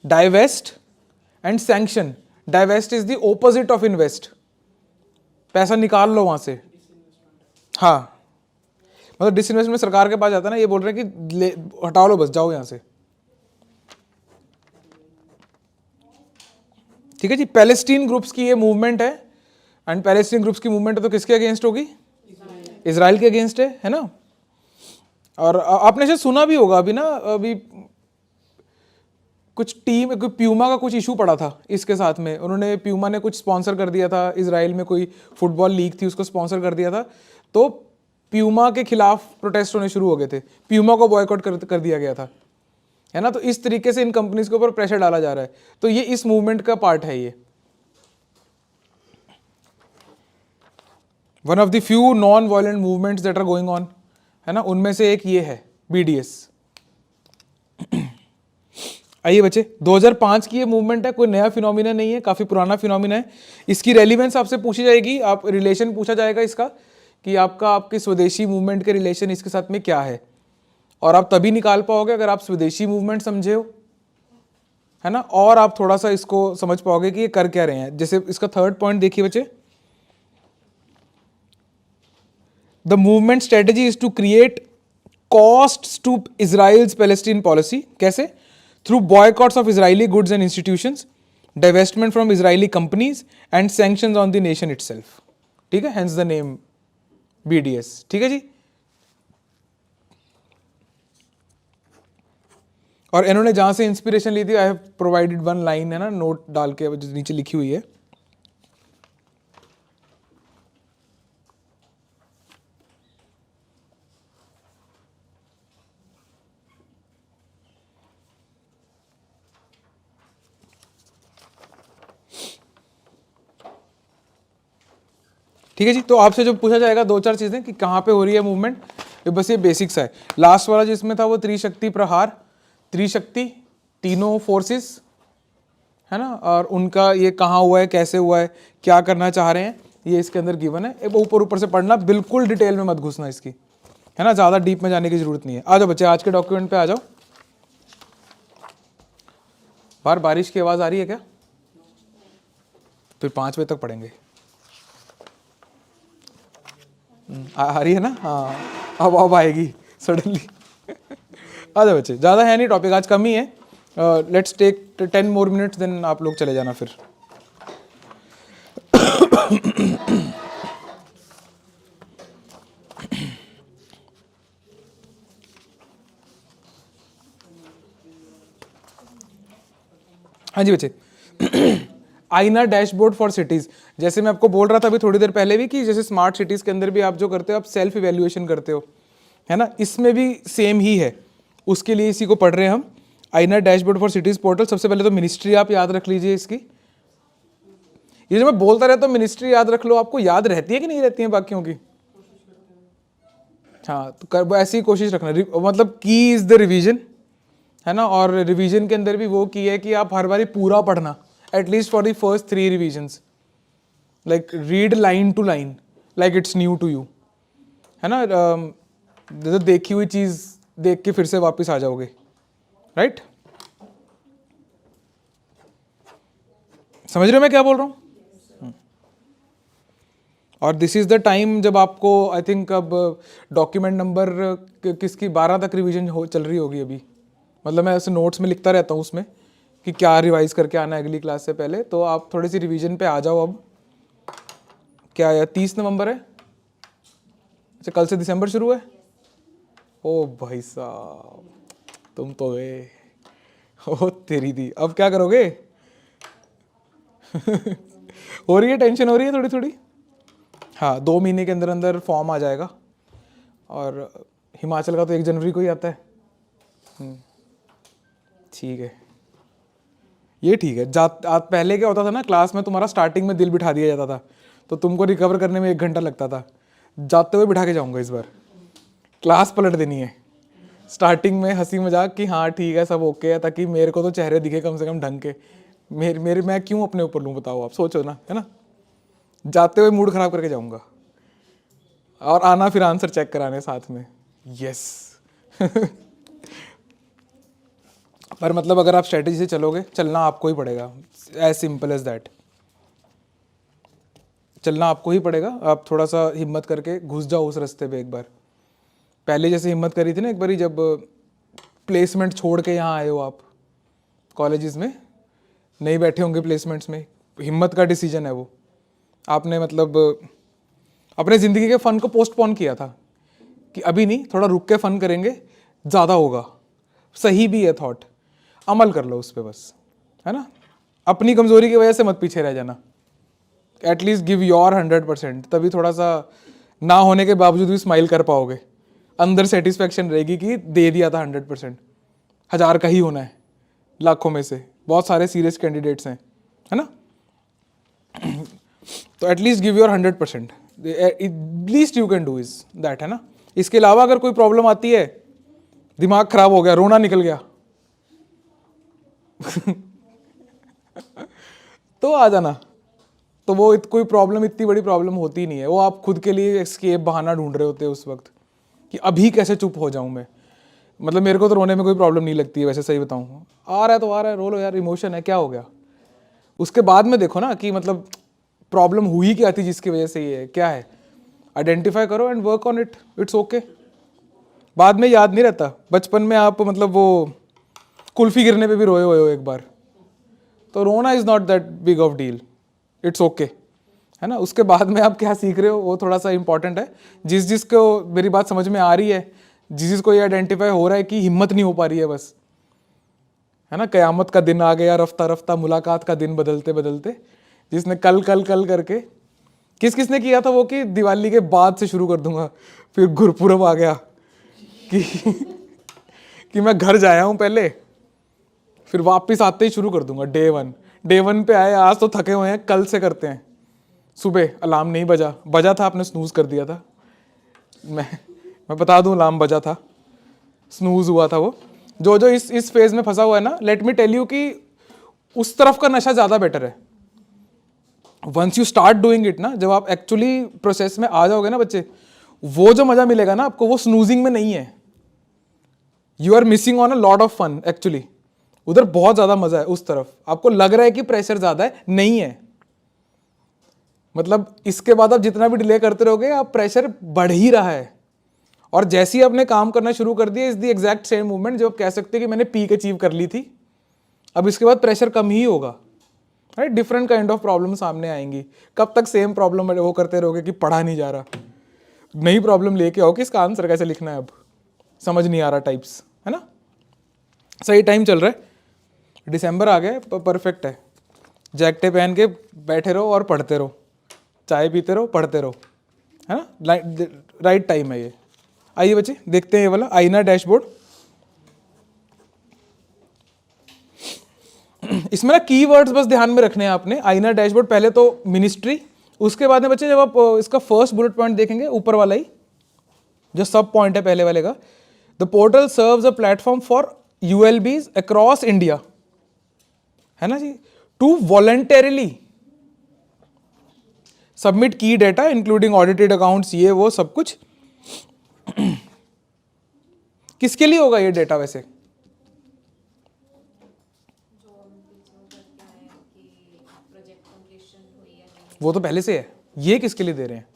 divest and sanction. Divest is the opposite of invest, पैसा निकाल लो वहां से। हाँ, मतलब डिसइन्वेस्टमेंट सरकार के पास जाता है ना, ये बोल रहे हैं कि हटाओ लो बस, जाओ यहां से, ठीक है जी। पैलेस्टीन ग्रुप्स की ये मूवमेंट है एंड पैलेस्टीन ग्रुप्स की मूवमेंट तो किसके अगेंस्ट होगी? इजराइल के अगेंस्ट है ना। और आपने शायद सुना भी होगा अभी ना, अभी कुछ टीम, कोई प्यूमा का कुछ इशू पड़ा था इसके साथ में, उन्होंने प्यूमा ने कुछ स्पॉन्सर कर दिया था, इजराइल में कोई फुटबॉल लीग थी उसको स्पॉन्सर कर दिया था, तो प्यूमा के खिलाफ प्रोटेस्ट होने शुरू हो गए थे, प्यूमा को बॉयकॉट कर दिया गया था, है ना। तो इस तरीके से इन कंपनीज के ऊपर प्रेशर डाला जा रहा है, तो ये इस मूवमेंट का पार्ट है। ये one of the few non violent movements that are going on, है ना, उनमें से एक ये है BDS। आइए बच्चे, 2005 की ये मूवमेंट है, कोई नया फिनोमिना नहीं है, काफी पुराना फिनोमिना है। इसकी रेलिवेंस आपसे पूछी जाएगी, आप रिलेशन पूछा जाएगा इसका कि आपकी स्वदेशी मूवमेंट के रिलेशन इसके साथ में क्या है, और आप तभी निकाल पाओगे अगर आप स्वदेशी मूवमेंट समझे हो, है ना, और आप थोड़ा सा इसको समझ पाओगे कि ये कर क्या रहे हैं। जैसे इसका थर्ड पॉइंट देखिए बच्चे, the movement strategy is to create costs to Israel's Palestine policy. कैसे? Through boycotts of Israeli goods and institutions, divestment from Israeli companies and sanctions on the nation itself। ठीक है, hence the name BDS। ठीक है जी। और इन्होंने जहां से inspiration ली थी, I have provided one line, है ना, नोट डाल के जो नीचे लिखी हुई है। ठीक है जी। तो आपसे जो पूछा जाएगा 2-4 चीजें कि कहाँ पे हो रही है मूवमेंट, बस ये बेसिक्स है। लास्ट वाला जिसमें था वो त्रिशक्ति प्रहार, त्रिशक्ति, तीनों फोर्सेस, है ना, और उनका ये कहाँ हुआ है, कैसे हुआ है, क्या करना चाह रहे हैं, ये इसके अंदर गिवन है। ऊपर ऊपर से पढ़ना, बिल्कुल डिटेल में मत घुसना इसकी, है ना, ज्यादा डीप में जाने की जरूरत नहीं है। आ जाओ बच्चे, आज के डॉक्यूमेंट पे आ जाओ। बाहर बारिश की आवाज आ रही है क्या? फिर 5 बजे तक पढ़ेंगे। आ रही है ना? हाँ, अब आएगी सडनली। आ जाओ बच्चे, ज़्यादा है नहीं टॉपिक, आज कम ही है। Let's take 10 more minutes, then आप लोग चले जाना फिर। हाँ जी बच्चे, आईना डैशबोर्ड फॉर सिटीज। जैसे मैं आपको बोल रहा था अभी थोड़ी देर पहले भी कि जैसे स्मार्ट सिटीज के अंदर भी आप जो करते हो, आप सेल्फ इवेल्युएशन करते हो, है ना, इसमें भी सेम ही है। उसके लिए इसी को पढ़ रहे हैं हम, आईना डैशबोर्ड फॉर सिटीज पोर्टल। सबसे पहले तो मिनिस्ट्री आप याद रख लीजिए इसकी। ये जो मैं बोलता रहता हूँ मिनिस्ट्री याद रख लो, आपको याद रहती है कि नहीं रहती है बाकियों की? हाँ, तो ऐसी कोशिश रखना, मतलब की इज द रिवीजन, है ना। और रिवीजन के अंदर भी वो की है कि आप हर बारी पूरा पढ़ना, at least for the first 3 revisions, like read line to line like it's new to you, है ना। जैसे देखी हुई चीज देख के फिर से वापस आ जाओगे, राइट? समझ रहे हो मैं क्या बोल रहा हूँ? और दिस इज द टाइम जब आपको, आई थिंक अब डॉक्यूमेंट नंबर किसकी 12 तक रिवीजन चल रही होगी अभी। मतलब मैं ऐसे नोट्स में लिखता रहता हूँ उसमें कि क्या रिवाइज करके आना है अगली क्लास से पहले, तो आप थोड़ी सी रिवीजन पे आ जाओ। अब क्या है, 30 नवंबर है, अच्छा कल से दिसंबर शुरू है। ओ भाई साहब, तुम तो गए, ओ तेरी दी, अब क्या करोगे? हो रही है, टेंशन हो रही है थोड़ी थोड़ी। हाँ, 2 महीने के अंदर अंदर फॉर्म आ जाएगा, और हिमाचल का तो 1 जनवरी को ही आता है। ठीक है, ये ठीक है। पहले क्या होता था ना, क्लास में तुम्हारा स्टार्टिंग में दिल बिठा दिया जाता था, तो तुमको रिकवर करने में 1 घंटा लगता था। जाते हुए बिठा के जाऊंगा इस बार, क्लास पलट देनी है। स्टार्टिंग में हंसी मजाक कि हाँ ठीक है, सब ओके है, ताकि मेरे को तो चेहरे दिखे कम से कम ढंग के। मेरे मैं क्यों अपने ऊपर लूँ, बताओ आप, सोचो ना, है ना। जाते हुए मूड खराब करके जाऊंगा, और आना फिर आंसर चेक कराने साथ में। यस। पर मतलब अगर आप स्ट्रेटेजी से चलोगे, चलना आपको ही पड़ेगा, एज सिंपल एज दैट। चलना आपको ही पड़ेगा। आप थोड़ा सा हिम्मत करके घुस जाओ उस रास्ते पे एक बार। पहले जैसे हिम्मत करी थी ना एक बारी, जब प्लेसमेंट छोड़ के यहाँ आए हो आप, कॉलेजेस में नहीं बैठे होंगे प्लेसमेंट्स में, हिम्मत का डिसीजन है वो। आपने मतलब अपने ज़िंदगी के फ़न को पोस्टपोन किया था कि अभी नहीं, थोड़ा रुक के फ़न करेंगे, ज़्यादा होगा। सही भी है थॉट। अमल कर लो उस पर बस, है ना। अपनी कमजोरी की वजह से मत पीछे रह जाना, एटलीस्ट गिव योर 100%, तभी थोड़ा सा ना होने के बावजूद भी स्माइल कर पाओगे, अंदर सेटिस्फेक्शन रहेगी कि दे दिया था 100%। 1000 का ही होना है लाखों में से, बहुत सारे सीरियस कैंडिडेट्स हैं, है ना। तो at least give your 100%, least you can do is that, है ना। इसके अलावा अगर कोई प्रॉब्लम आती है, दिमाग खराब हो गया, रोना निकल गया तो आ जाना, तो वो कोई प्रॉब्लम इतनी बड़ी प्रॉब्लम होती नहीं है, वो आप खुद के लिए एस्केप बहाना ढूंढ रहे होते हैं उस वक्त कि अभी कैसे चुप हो जाऊं मैं। मतलब मेरे को तो रोने में कोई प्रॉब्लम नहीं लगती है वैसे, सही बताऊं, आ रहा है तो आ रहा है, रो लो यार, इमोशन है, क्या हो गया। उसके बाद में देखो ना कि मतलब प्रॉब्लम हुई क्या थी जिसकी वजह से ये है, क्या है, आइडेंटिफाई करो and work on it, it's okay. बाद में याद नहीं रहता, बचपन में आप मतलब वो कुल्फी गिरने पे भी रोए हुए हो एक बार, तो रोना is not that big of deal, it's okay, है ना। उसके बाद में आप क्या सीख रहे हो वो थोड़ा सा इंपॉर्टेंट है। जिसको मेरी बात समझ में आ रही है, जिसको ये आइडेंटिफाई हो रहा है कि हिम्मत नहीं हो पा रही है बस, है ना, कयामत का दिन आ गया रफ्ता रफ्ता, मुलाकात का दिन बदलते बदलते, जिसने कल कल कल करके, किसने किया था वो कि दिवाली के बाद से शुरू कर दूंगा, फिर गुरपुरब आ गया कि कि मैं घर जाया हूं पहले, फिर वापस आते ही शुरू कर दूंगा डे वन पे आए, आज तो थके हुए हैं, कल से करते हैं। सुबह अलार्म नहीं बजा था, आपने स्नूज कर दिया था, मैं बता दूं अलार्म बजा था, स्नूज हुआ था वो। जो इस फेज में फंसा हुआ है ना, लेट मी टेल यू कि उस तरफ का नशा ज्यादा बेटर है। Once you start doing it ना, जब आप एक्चुअली प्रोसेस में आ जाओगे ना बच्चे, वो जो मजा मिलेगा ना आपको, वो स्नूजिंग में नहीं है। You are missing on a lot of fun actually, उधर बहुत ज्यादा मजा है उस तरफ। आपको लग रहा है कि प्रेशर ज्यादा है, नहीं है। मतलब इसके बाद आप जितना भी डिले करते रहोगे, आप प्रेशर बढ़ ही रहा है। और जैसे ही आपने काम करना शुरू कर दिया, is the exact same movement जब आप कह सकते हैं कि मैंने पीक अचीव कर ली थी, अब इसके बाद प्रेशर कम ही होगा, right. Different kind of problem सामने आएंगी। कब तक सेम प्रॉब्लम वो करते रहोगे कि पढ़ा नहीं जा रहा, नई प्रॉब्लम लेके आओ कि इसका आंसर कैसे लिखना है, अब समझ नहीं आ रहा टाइप्स, है ना। सही टाइम चल रहा है, दिसंबर आ गया, परफेक्ट है। जैकेटें पहन के बैठे रहो और पढ़ते रहो, चाय पीते रहो, पढ़ते रहो, है ना, राइट टाइम है ये। आइए बच्चे देखते हैं ये वाला आईना डैशबोर्ड। इसमें ना कीवर्ड्स बस ध्यान में रखने हैं आपने। आईना डैशबोर्ड, पहले तो मिनिस्ट्री, उसके बाद में बच्चे जब आप इसका फर्स्ट बुलेट पॉइंट देखेंगे, ऊपर वाला ही जो सब पॉइंट है पहले वाले का, the portal serves a platform for ULBs across India, है ना जी, टू वॉलंटरीली सबमिट की डेटा इंक्लूडिंग ऑडिटेड अकाउंट्स, ये वो सब कुछ। किसके लिए होगा ये डेटा वैसे? वो तो पहले से है, ये किसके लिए दे रहे हैं?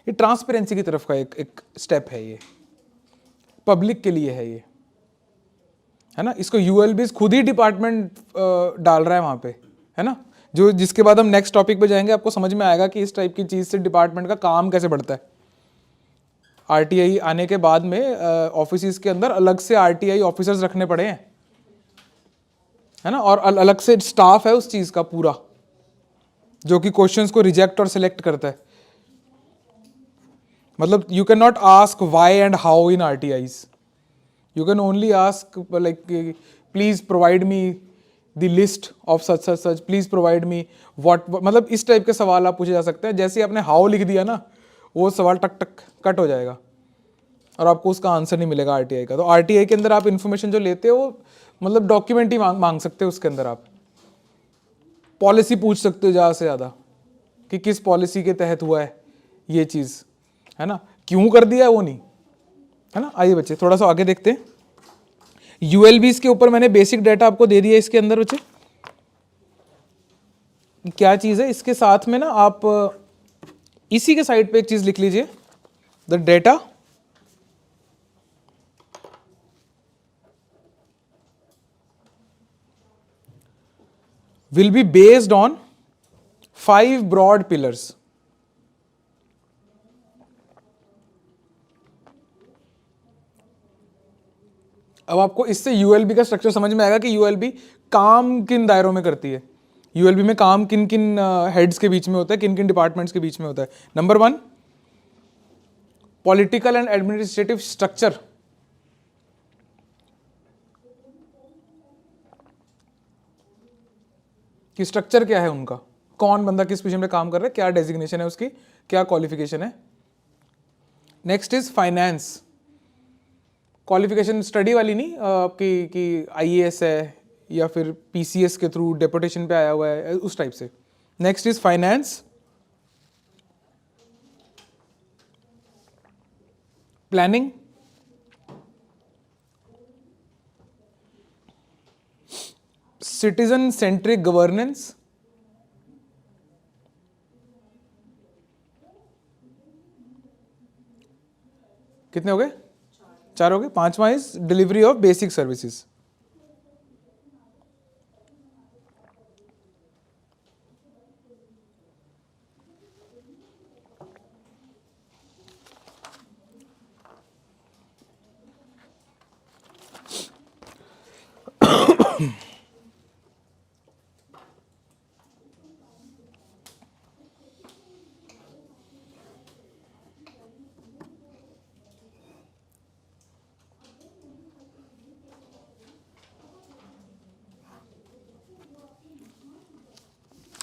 ये ट्रांसपेरेंसी की तरफ का एक स्टेप है, ये पब्लिक के लिए है ये, है ना। इसको यूएलबीज खुद ही डिपार्टमेंट डाल रहा है वहां पे, है ना। जो जिसके बाद हम नेक्स्ट टॉपिक पे जाएंगे, आपको समझ में आएगा कि इस टाइप की चीज से डिपार्टमेंट का काम कैसे बढ़ता है। आरटीआई आने के बाद में ऑफिस के अंदर अलग से आरटीआई ऑफिसर्स रखने पड़े हैं, है ना, और अलग से स्टाफ है उस चीज का पूरा, जो कि क्वेश्चंस को रिजेक्ट और सिलेक्ट करता है। मतलब you can not ask why and how in RTIs, you can only ask like please provide me the list of such such such, please provide me what, मतलब इस टाइप के सवाल आप पूछे जा सकते हैं। जैसे ही आपने हाउ लिख दिया ना, वो सवाल टक टक कट हो जाएगा और आपको उसका आंसर नहीं मिलेगा आरटीआई का। तो आरटीआई के अंदर आप इन्फॉर्मेशन जो लेते हो, मतलब डॉक्यूमेंट ही मांग सकते हो उसके अंदर। आप पॉलिसी पूछ सकते हो ज़्यादा से ज़्यादा कि किस पॉलिसी के तहत हुआ है ये चीज़, है ना, क्यों कर दिया है वो नहीं, है ना। आइए बच्चे थोड़ा सा आगे देखते हैं। यूएलबीज के ऊपर मैंने बेसिक डाटा आपको दे दिया। इसके अंदर बच्चे क्या चीज़ है, इसके साथ में ना आप इसी के साइड पे एक चीज़ लिख लीजिए, the data will be based on 5 broad pillars. अब आपको इससे यूएलबी का स्ट्रक्चर समझ में आएगा कि यूएलबी काम किन दायरों में करती है, यूएलबी में काम किन किन हेड्स के बीच में होता है, किन किन डिपार्टमेंट्स के बीच में होता है। Number 1, political and administrative structure. कि स्ट्रक्चर क्या है उनका, कौन बंदा किस पोजीशन पे काम कर रहा है, क्या डेजिग्नेशन है उसकी, क्या क्वालिफिकेशन है। Next is finance, qualification study वाली नहीं आपकी कि आईएएस है या फिर पीसीएस के थ्रू डेपुटेशन पे आया हुआ है, उस टाइप से। Next is finance, planning, citizen centric governance, कितने हो गए, 4 हो गए। 5वां is delivery of basic services.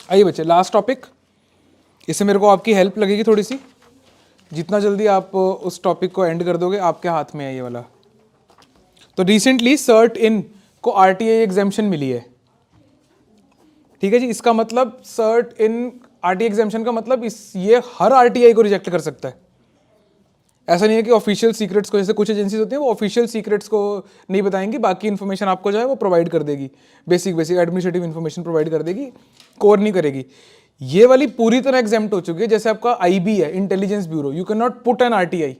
आइए बच्चे, लास्ट टॉपिक, इससे मेरे को आपकी हेल्प लगेगी थोड़ी सी। जितना जल्दी आप उस टॉपिक को एंड कर दोगे आपके हाथ में है ये वाला। तो रिसेंटली सर्ट इन को आरटीआई एग्जाम्शन मिली है, ठीक है जी। इसका मतलब सर्ट इन आरटीआई एग्जाम्शन का मतलब ये हर आरटीआई को रिजेक्ट कर सकता है। ऐसा नहीं है कि ऑफिशियल सीक्रेट्स को, जैसे कुछ एजेंसीज होती हैं वो ऑफिशियल सीक्रेट्स को नहीं बताएंगी, बाकी इन्फॉर्मेशन आपको जो है वो प्रोवाइड कर देगी, बेसिक एडमिनिस्ट्रेटिव इन्फॉर्मेशन प्रोवाइड कर देगी, कोर नहीं करेगी। ये वाली पूरी तरह एग्जाम्प्ट हो चुकी है। जैसे आपका आईबी है, Intelligence Bureau, you can not put an RTI,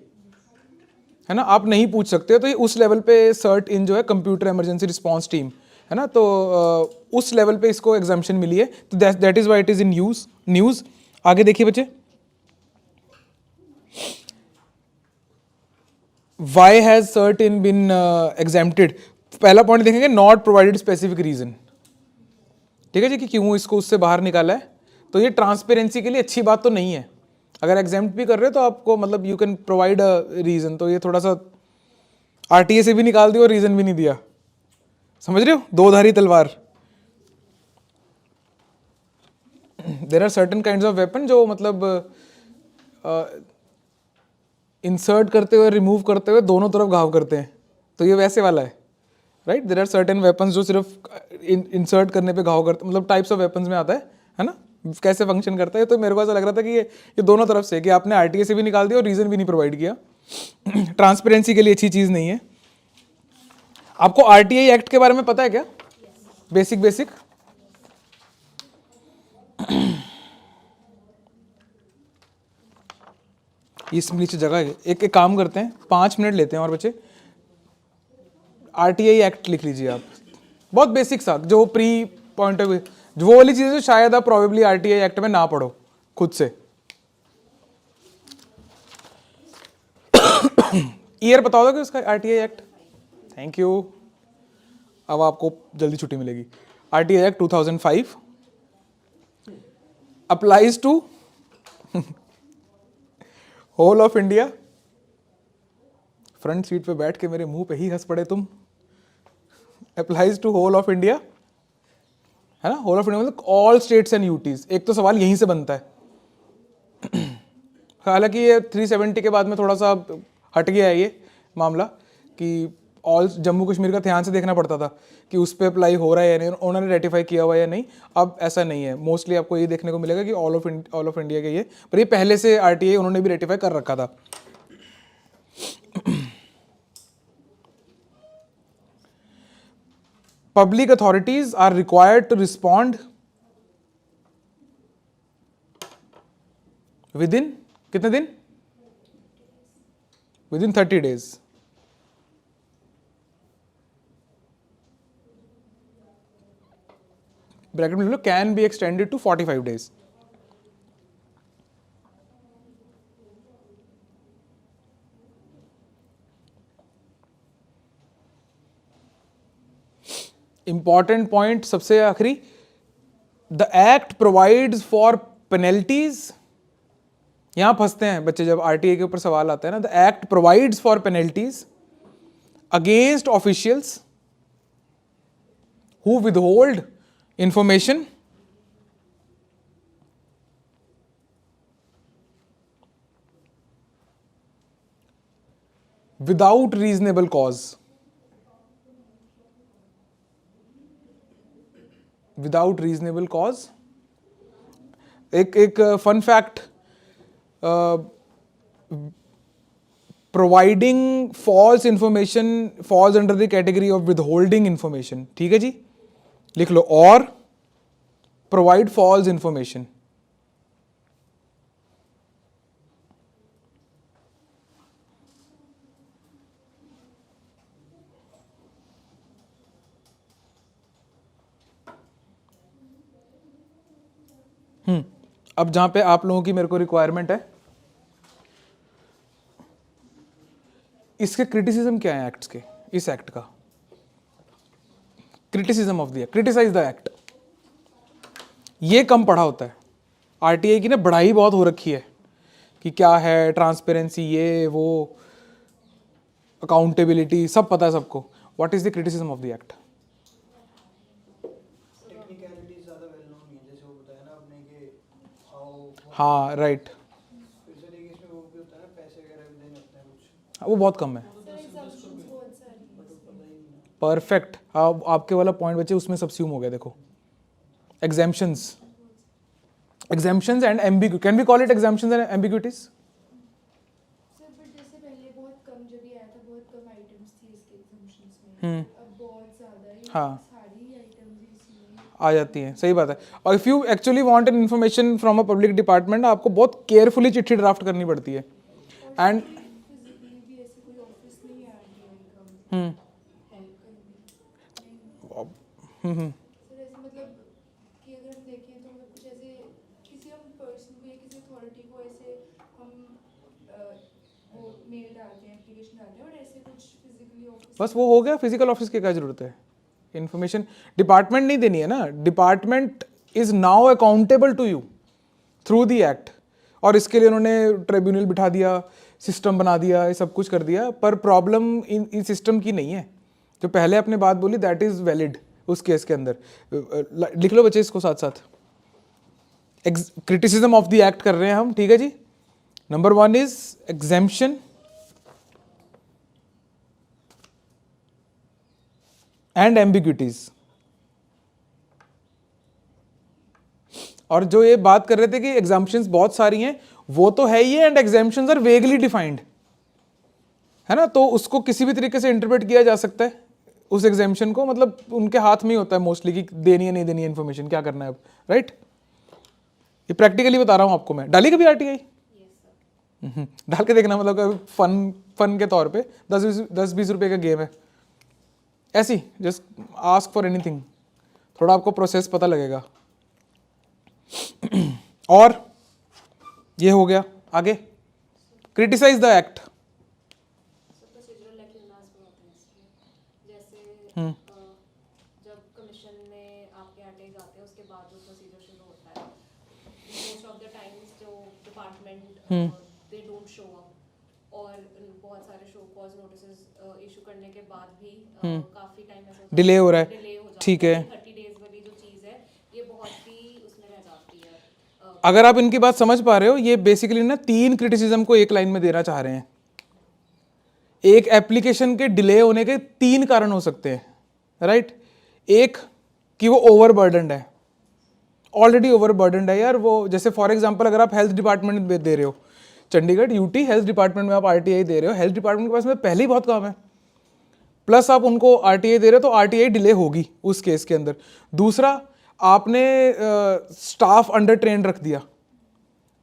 है ना, आप नहीं पूछ सकते। तो ये उस लेवल पे सर्ट इन जो है कंप्यूटर इमरजेंसी रिस्पॉन्स टीम, है ना, तो उस लेवल पे इसको एग्जाम्शन मिली है। तो that is why it is in news. आगे देखिए बच्चे, why has CERT In been exempted. पहला पॉइंट देखेंगे, नॉट प्रोवाइडेड स्पेसिफिक रीजन, ठीक है जी, कि क्यों इसको उससे बाहर निकाला है। तो ये ट्रांसपेरेंसी के लिए अच्छी बात तो नहीं है। अगर एग्जाम्प्ट भी कर रहे हो तो आपको मतलब you can provide a reason. तो ये थोड़ा सा आरटीए से भी निकाल दिया और रीजन भी नहीं दिया, समझ रहे हो, दो धारी तलवार। There are certain kinds of weapon जो मतलब इंसर्ट करते हुए रिमूव करते हुए दोनों तरफ घाव करते हैं, तो ये वैसे वाला है, right. There are certain weapons जो सिर्फ इंसर्ट करने पे घाव करते, मतलब टाइप्स ऑफ वेपन्स में आता है ना, कैसे फंक्शन करता है। तो मेरे को ऐसा लग रहा था कि ये दोनों तरफ से, कि आपने आरटीए से भी निकाल दिया और रीजन भी नहीं प्रोवाइड किया। ट्रांसपेरेंसी के लिए अच्छी चीज नहीं है। आपको आरटीआई एक्ट के बारे में पता है क्या, बेसिक इस नीचे जगह है। एक काम करते हैं, 5 मिनट लेते हैं और बच्चे आरटीआई एक्ट लिख लीजिए आप, बहुत बेसिक सा, जो प्री पॉइंट ऑफ व्यू, जो वो वाली चीजें जो शायद आप प्रोबेबली आरटीआई एक्ट में ना पढ़ो खुद से। ईयर बता दोगे उसका, आरटीआई एक्ट। थैंक यू, अब आपको जल्दी छुट्टी मिलेगी। RTI act 2005 applies to whole of India. Front seat पे बैठ के मेरे मुंह पे ही हंस पड़े तुम। Applies to whole of India, है ना, होल ऑफ इंडिया मतलब ऑल स्टेट्स एंड यूटीज। एक तो सवाल यहीं से बनता है। हालांकि ये 370 के बाद में थोड़ा सा हट गया है ये मामला, कि ऑल जम्मू कश्मीर का ध्यान से देखना पड़ता था कि उस पर अप्लाई हो रहा है या नहीं, उन्होंने रेटिफाई किया हुआ है या नहीं। अब ऐसा नहीं है, मोस्टली आपको ये देखने को मिलेगा कि ऑल ऑफ इंडिया के ये, पर ये पहले से आरटीआई उन्होंने भी रेटिफाई कर रखा था। Public authorities are required to respond within कितने दिन, within 30 days। ब्रैकेट में लो, can be extended to 45 days। Important point सबसे आखिरी, the act provides for penalties. यहां फंसते हैं बच्चे जब आरटीए के ऊपर सवाल आता है ना, the act provides for penalties against officials who withhold information without reasonable cause. Without reasonable cause. एक fun fact, providing false information falls under the category of withholding information. ठीक है जी, लिख लो, और प्रोवाइड फॉल्स इंफॉर्मेशन। अब जहां पे आप लोगों की मेरे को रिक्वायरमेंट है, इसके क्रिटिसिज्म क्या है एक्ट्स के, इस एक्ट का criticism of the act, criticise the act. ये कम पढ़ा होता है। आरटीआई की ना बढ़ाई बहुत हो रखी है कि क्या है ट्रांसपेरेंसी, ये वो, अकाउंटेबिलिटी, सब पता है सबको। What is the criticism of the act? Technicalities ज्यादा वेल नोन नहीं है, जैसे वो बताया ना आपने कि हाउ, हाँ राइट, फिर से देखिए इसमें वो भी होता है ना, पैसे वगैरह भी देने होते हैं कुछ, वो बहुत कम है। परफेक्ट, आपके वाला पॉइंट बच्चे उसमें सबस्यूम हो गया। देखो, exemptions, exemptions and ambigu, can we call it exemptions and ambiguities? Sir but जैसे पहले बहुत कम जब ये आया था, बहुत कम आइटम्स थी इसके एग्जाम्पशंस में, अब बहुत ज्यादा ही हाँ, सारी आइटम्स इसमें आ जाती हैं, सही बात है। और if you actually want an information from a public department, आपको बहुत केयरफुली चिट्ठी ड्राफ्ट करनी पड़ती है। एंड फिजिकली भी ऐसे कोई ऑफिस नहीं है आरटीआई का, सर ऐसे मतलब कि अगर हम देखें तो मतलब कुछ ऐसे किसी हम पर्सन को या किसी अथॉरिटी को ऐसे हम वो मेल डालते हैं, एप्लीकेशन डालते हैं, और ऐसे कुछ फिजिकली ऑफिस बस वो हो गया। फिजिकल ऑफिस की क्या जरूरत है? इन्फॉर्मेशन डिपार्टमेंट नहीं देनी है ना, department is now accountable to through the act. और इसके लिए उन्होंने ट्रिब्यूनल बिठा दिया, सिस्टम बना दिया, ये सब कुछ कर दिया। पर प्रॉब्लम इन सिस्टम की नहीं है। जो पहले आपने बात बोली दैट इज वैलिड उस केस के अंदर। लिख लो बच्चे इसको साथ साथ। क्रिटिसिज्म ऑफ द एक्ट कर रहे हैं हम, ठीक है जी। Number 1 is exemption and ambiguities. और जो ये बात कर रहे थे कि एग्जाम्पशंस बहुत सारी हैं, वो तो है ही है, and exemptions are vaguely defined, है ना। तो उसको किसी भी तरीके से इंटरप्रेट किया जा सकता है उस एग्जाम्पशन को, मतलब उनके हाथ में ही होता है मोस्टली कि देनी है नहीं देनी है इन्फॉर्मेशन, क्या करना है अब, राइट। ये प्रैक्टिकली बता रहा हूं आपको मैं। डाली कभी आरटीआई? डाल के देखना, मतलब फन के तौर पे 10-20 रुपए का गेम है, ऐसी जस्ट आस्क फॉर एनीथिंग, थोड़ा आपको प्रोसेस पता लगेगा। और ये हो गया। आगे criticise the act. Procedural lectures में होते हैं इसमें, जैसे जब कमीशन में आपके आटे जाते हैं उसके बाद जो प्रोसीजर शुरू होता है, मोस्ट ऑफ द टाइम्स जो department they don't show up, और बहुत सारे शो कॉज नोटिसेस इशू करने के बाद भी काफी टाइम ऐसा डिले हो रहा है, डिले हो जाता है। ठीक है। 30 डेज वाली जो चीज़ है ये बहुत ही उसमें रह जाती है। अगर आप इनकी बात समझ पा रहे हो, ये बेसिकली ना 3 क्रिटिसिज्म को एक लाइन में देना चाह रहे हैं। एक एप्लीकेशन के डिले होने के 3 कारण हो सकते हैं, राइट। एक कि वो ओवरबर्डन्ड है, ऑलरेडी ओवरबर्डन्ड है यार वो। जैसे फॉर एग्जांपल अगर आप हेल्थ डिपार्टमेंट में दे रहे हो, चंडीगढ़ यूटी हेल्थ डिपार्टमेंट में आप आरटीआई दे रहे हो, हेल्थ डिपार्टमेंट के पास में पहले ही बहुत काम है, प्लस आप उनको आरटीआई दे रहे हो तो आरटीआई डिले होगी उस केस के अंदर। दूसरा, आपने स्टाफ अंडर ट्रेन रख दिया,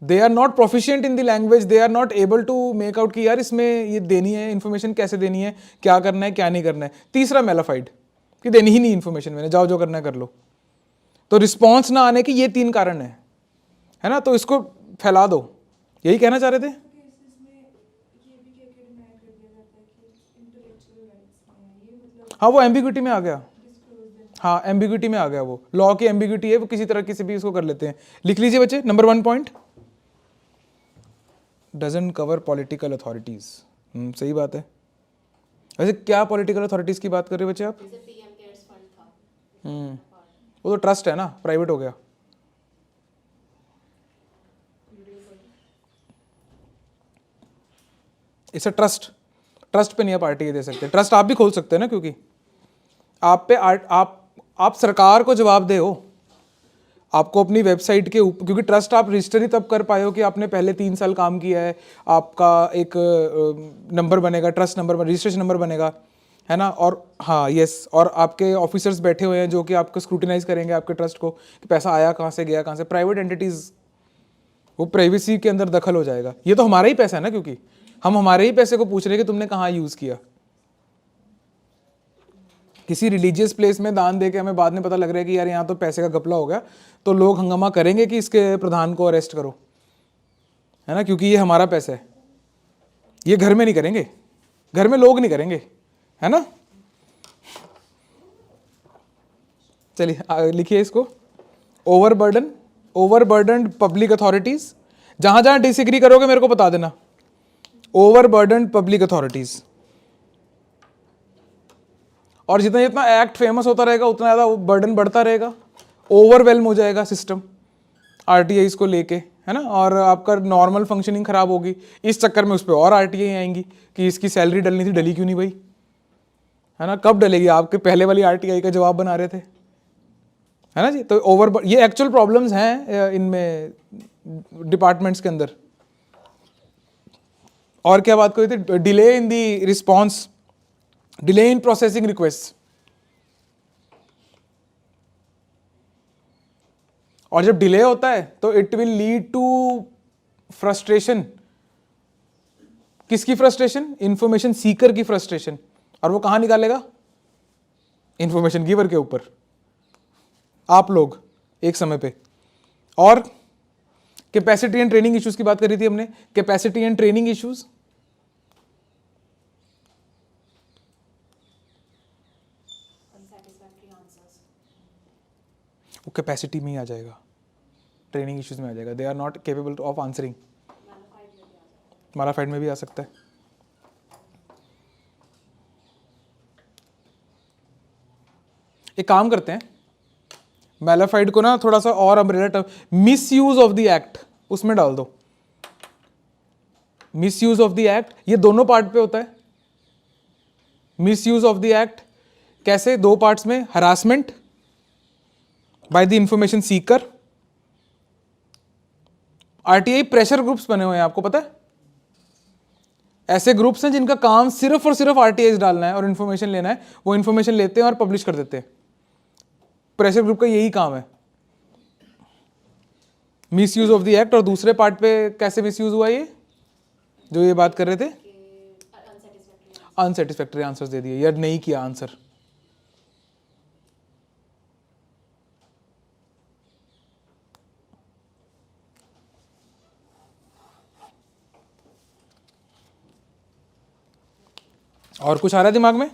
they are not proficient in the language, they are not able to make out कि यार इसमें ये देनी है इन्फॉर्मेशन, कैसे देनी है, क्या करना है क्या नहीं करना है। तीसरा, मेलाफाइड, कि देनी ही नहीं इन्फॉर्मेशन, मैंने जाओ जो करना है कर लो। तो रिस्पॉन्स ना आने की ये 3 कारण है ना। तो इसको फैला दो, यही कहना चाह रहे थे। केसेस में ये भी क्या क्या डिनाई कर दिया जाता है कि इंटेलेक्चुअल राइट्स में ये मतलब हाँ, वो एम्बिग्यूटी में आ गया। डिस्क्लोज दैट हाँ एम्बिग्यूटी में आ गया, वो लॉ की एम्बिग्यूटी है, वो किसी तरह किसी भी उसको कर लेते हैं। लिख लीजिए बच्चे, number 1 point, doesn't cover political authorities. सही बात है। वैसे क्या पॉलिटिकल अथॉरिटीज की बात कर रहे हो बच्चे आप? जैसे पीएम केयर्स फंड था, वो तो ट्रस्ट है ना, प्राइवेट हो गया। इसे ट्रस्ट पे नहीं आप आरटीआई दे सकते। ट्रस्ट आप भी खोल सकते हैं ना, क्योंकि आप पे आप सरकार को जवाब दे हो, आपको अपनी वेबसाइट के ऊपर, क्योंकि ट्रस्ट आप रजिस्टर ही तब कर पाए हो कि आपने पहले 3 साल काम किया है, आपका एक नंबर बनेगा, ट्रस्ट नंबर, रजिस्ट्रेशन नंबर बनेगा, है ना। और हाँ यस, और आपके ऑफिसर्स बैठे हुए हैं जो कि आपको स्क्रूटिनाइज करेंगे आपके ट्रस्ट को कि पैसा आया कहाँ से, गया कहाँ से। प्राइवेट एंटिटीज, वो प्राइवेसी के अंदर दखल हो जाएगा। ये तो हमारा ही पैसा है ना, क्योंकि हम हमारे ही पैसे को पूछ रहे हैं कि तुमने कहाँ यूज़ किया। किसी रिलीजियस प्लेस में दान दे के हमें बाद में पता लग रहा है कि यार यहाँ तो पैसे का घपला हो गया, तो लोग हंगामा करेंगे कि इसके प्रधान को अरेस्ट करो, है ना, क्योंकि ये हमारा पैसा है। ये घर में नहीं करेंगे, घर में लोग नहीं करेंगे, है ना। चलिए लिखिए इसको, ओवरबर्डन्ड पब्लिक अथॉरिटीज। जहां जहां डिसएग्री करोगे मेरे को बता देना। ओवरबर्डन्ड पब्लिक अथॉरिटीज, और जितना जितना एक्ट फेमस होता रहेगा उतना ज़्यादा बर्डन बढ़ता रहेगा, ओवरवेल्म हो जाएगा सिस्टम आरटीआई को लेके, है ना। और आपका नॉर्मल फंक्शनिंग खराब होगी। इस चक्कर में उस पर और आरटीआई आएंगी कि इसकी सैलरी डलनी थी, डली क्यों नहीं भाई, है ना। कब डलेगी? आपके पहले वाली आरटीआई का जवाब बना रहे थे, है ना जी। तो ये एक्चुअल प्रॉब्लम्स हैं इनमें डिपार्टमेंट्स के अंदर। और क्या बात करी थी? Delay in the response, delay in processing request. और जब डिले होता है तो it will lead to frustration. किसकी फ्रस्ट्रेशन? इंफॉर्मेशन सीकर की फ्रस्ट्रेशन। और वो कहां निकालेगा? इंफॉर्मेशन गिवर के ऊपर, आप लोग एक समय पे। और कैपेसिटी एंड ट्रेनिंग इश्यूज की बात करी थी हमने, कैपेसिटी एंड ट्रेनिंग इश्यूज। वो कैपेसिटी में ही आ जाएगा, ट्रेनिंग इश्यूज में आ जाएगा। They are not capable of answering. Mala fide में भी आ सकता है। एक काम करते हैं, मैलाफाइड को ना थोड़ा सा और umbrella term, miss use of the act, उसमें डाल दो। Miss use of the act, ये दोनों पार्ट पे होता है। Miss use of the act कैसे? 2 पार्ट्स में, harassment by the information Sikar. RTI pressure groups बने हुए हैं, आपको पता है। ऐसे ग्रुप्स हैं जिनका काम सिर्फ और सिर्फ आरटीआई डालना है और इंफॉर्मेशन लेना है। वो इंफॉर्मेशन लेते हैं और पब्लिश कर देते हैं। प्रेशर ग्रुप का यही काम है, miss use of the act. और दूसरे पार्ट पे कैसे मिस यूज हुआ ये जो ये बात कर रहे थे? अनसेटिस्फैक्टरी आंसर्स दे दिए, यार नहीं किया आंसर। और कुछ आ रहा है दिमाग में? ये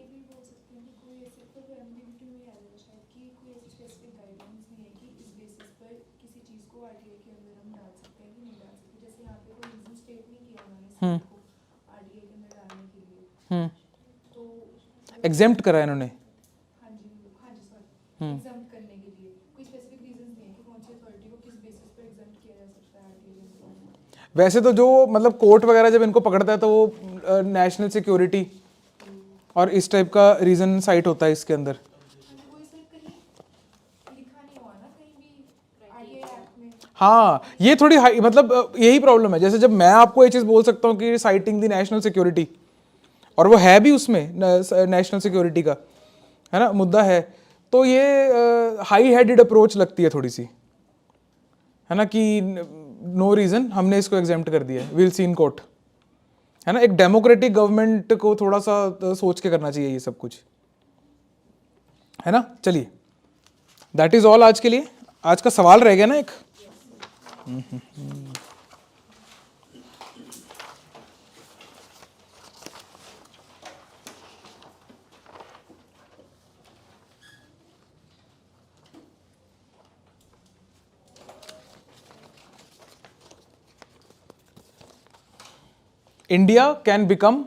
भी बोल सकते हैं कि कोई ऐसे पर एम्बिग्यूटी में आ जाएगा शायद कि कोई ऐसी स्पेसिफिक गाइडेंस नहीं है कि इस बेसिस पर किसी चीज़ को आरटीआई के अंदर हम डाल सकते हैं कि नहीं डाल सकते। जैसे यहाँ पे कोई रीजन स्टेट नहीं किया उन्होंने स्टेट को आरटीआई के अंदर डालने के लिए, तो एग्जेम्प्ट करा है इन्होंने। हाँ जी सॉरी, एग्जाम्प्ट करने के लिए कोई स्पेसिफिक रीजन नहीं है कि कौन सी अथॉरिटी को किस बेसिस पर एग्जाम्प्ट किया जा सकता है आरटीआई के अंदर। वैसे तो जो मतलब कोर्ट वगैरह जब इनको पकड़ता है तो वो नेशनल सिक्योरिटी और इस टाइप का रीजन साइट होता है इसके अंदर। कोई सर कहीं लिखा नहीं हुआ ना कहीं भी आरटीआई एक्ट में। हाँ ये थोड़ी मतलब यही प्रॉब्लम है। जैसे जब मैं आपको ये चीज़ बोल सकता हूँ कि साइटिंग दी नेशनल सिक्योरिटी, और वो है भी उसमें नेशनल सिक्योरिटी का, है ना, मुद्दा है, तो ये हाई हेडेड अप्रोच लगती है थोड़ी सी, है ना, कि नो रीजन हमने इसको एग्जेम्प्ट कर दिया, विल सी इन कोर्ट, है ना। एक डेमोक्रेटिक गवर्नमेंट को थोड़ा सा सोच के करना चाहिए ये सब कुछ, है ना। चलिए दैट इज ऑल आज के लिए। आज का सवाल रह गया ना एक, India can become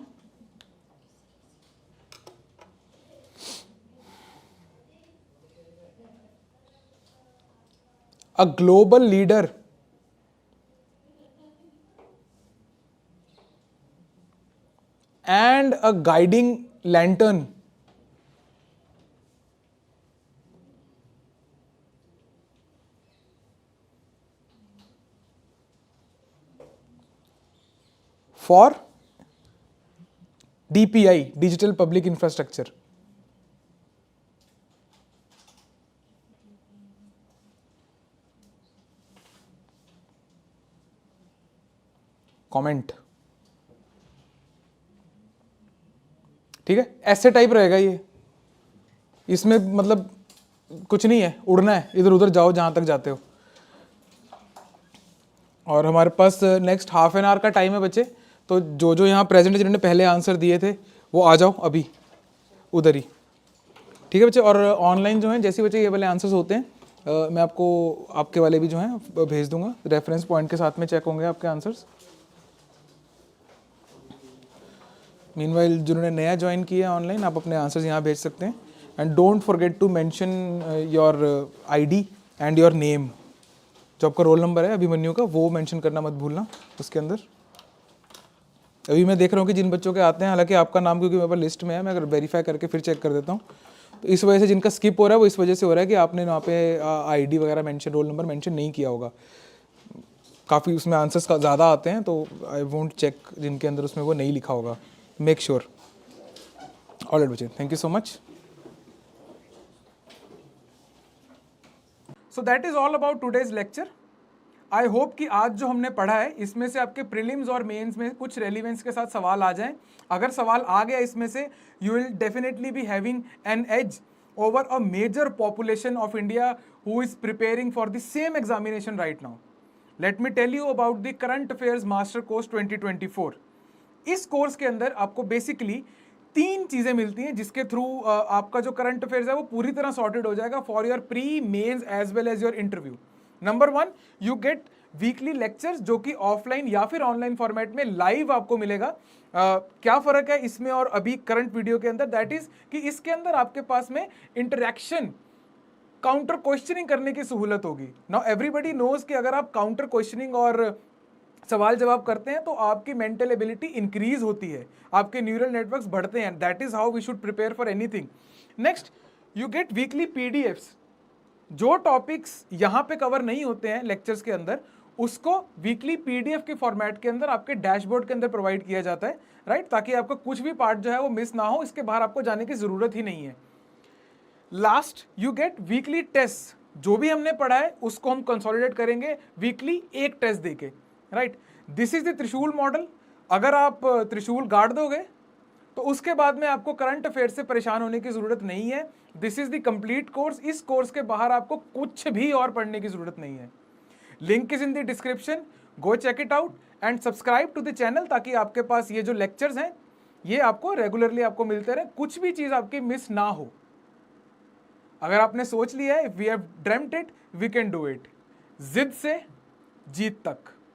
a global leader and a guiding lantern for DPI, Digital Public Infrastructure. Comment, ठीक है, ऐसे टाइप रहेगा ये, इसमें मतलब कुछ नहीं है, उड़ना है, इधर उधर जाओ जहां तक जाते हो। और हमारे पास नेक्स्ट हाफ एन आवर का टाइम है बच्चे, तो जो जो यहाँ प्रेजेंट है जिन्होंने पहले आंसर दिए थे वो आ जाओ अभी उधर ही, ठीक है बच्चे। और ऑनलाइन जो है जैसे बच्चे ये वाले आंसर्स होते हैं मैं आपको आपके वाले भी जो हैं भेज दूंगा, रेफरेंस पॉइंट के साथ में चेक होंगे आपके आंसर्स। मीनवाइल जिन्होंने नया ज्वाइन किया है ऑनलाइन, आप अपने आंसर्स यहाँ भेज सकते हैं। And don't forget to mention your ID and your name, जो आपका रोल नंबर है अभिमन्यु का वो मेंशन करना मत भूलना उसके अंदर। अभी मैं देख रहा हूँ कि जिन बच्चों के आते हैं, हालांकि आपका नाम क्योंकि मेरे पास लिस्ट में है, मैं अगर वेरीफाई करके फिर चेक कर देता हूँ, तो इस वजह से जिनका स्किप हो रहा है वो इस वजह से हो रहा है कि आपने वहाँ पे आईडी वगैरह मेंशन, रोल नंबर मेंशन नहीं किया होगा। काफ़ी उसमें आंसर्स का ज़्यादा आते हैं, तो आई वोंट चेक जिनके अंदर उसमें वो नहीं लिखा होगा, मेक श्योर। ऑलराइट बच्चे, thank you so much. So that is all about today's lecture. I hope कि आज जो हमने पढ़ा है इसमें से आपके प्रीलिम्स और मेंस में कुछ रेलिवेंस के साथ सवाल आ जाएं। अगर सवाल आ गया इसमें से, you will definitely be having an edge over a major population of India who is preparing for the same examination right now. Let me tell you about the current affairs master course 2024। इस course के अंदर आपको basically 3 चीजें मिलती हैं जिसके through आपका जो करंट अफेयर्स है वो पूरी तरह सॉर्टेड हो जाएगा for your pre, mains as well as your interview. Number 1, you get weekly lectures जो कि ऑफलाइन या फिर ऑनलाइन फॉर्मेट में लाइव आपको मिलेगा। क्या फर्क है इसमें और अभी करंट वीडियो के अंदर, दैट इज कि इसके अंदर आपके पास में इंटरेक्शन, काउंटर क्वेश्चनिंग करने की सहूलत होगी। नाउ एवरीबडी नोज कि अगर आप काउंटर क्वेश्चनिंग और सवाल जवाब करते हैं तो आपकी मेंटल एबिलिटी इंक्रीज होती है, आपके न्यूरल नेटवर्क्स बढ़ते हैं। That is how we should prepare for anything. Next, you get weekly PDFs. जो टॉपिक्स यहाँ पे कवर नहीं होते हैं लेक्चर्स के अंदर, उसको वीकली पीडीएफ के फॉर्मेट के अंदर आपके डैशबोर्ड के अंदर प्रोवाइड किया जाता है, राइट, ताकि आपका कुछ भी पार्ट जो है वो मिस ना हो, इसके बाहर आपको जाने की जरूरत ही नहीं है। Last, you get weekly test. जो भी हमने पढ़ा है उसको हम कंसोलिडेट करेंगे वीकली एक टेस्ट देके, राइट। दिस इज द त्रिशूल मॉडल। अगर आप त्रिशूल गाड़ दोगे तो उसके बाद में आपको करंट अफेयर से परेशान होने की जरूरत नहीं है। This is the complete course. इस कोर्स के बाहर आपको कुछ भी और पढ़ने की जरूरत नहीं है। Link is in the description, go check it out and subscribe to the channel, ताकि आपके पास ये जो लेक्चर्स हैं ये आपको रेगुलरली आपको मिलते रहे, कुछ भी चीज आपकी मिस ना हो। अगर आपने सोच लिया है, we have dreamed it, we can do it. जिद से जीत तक।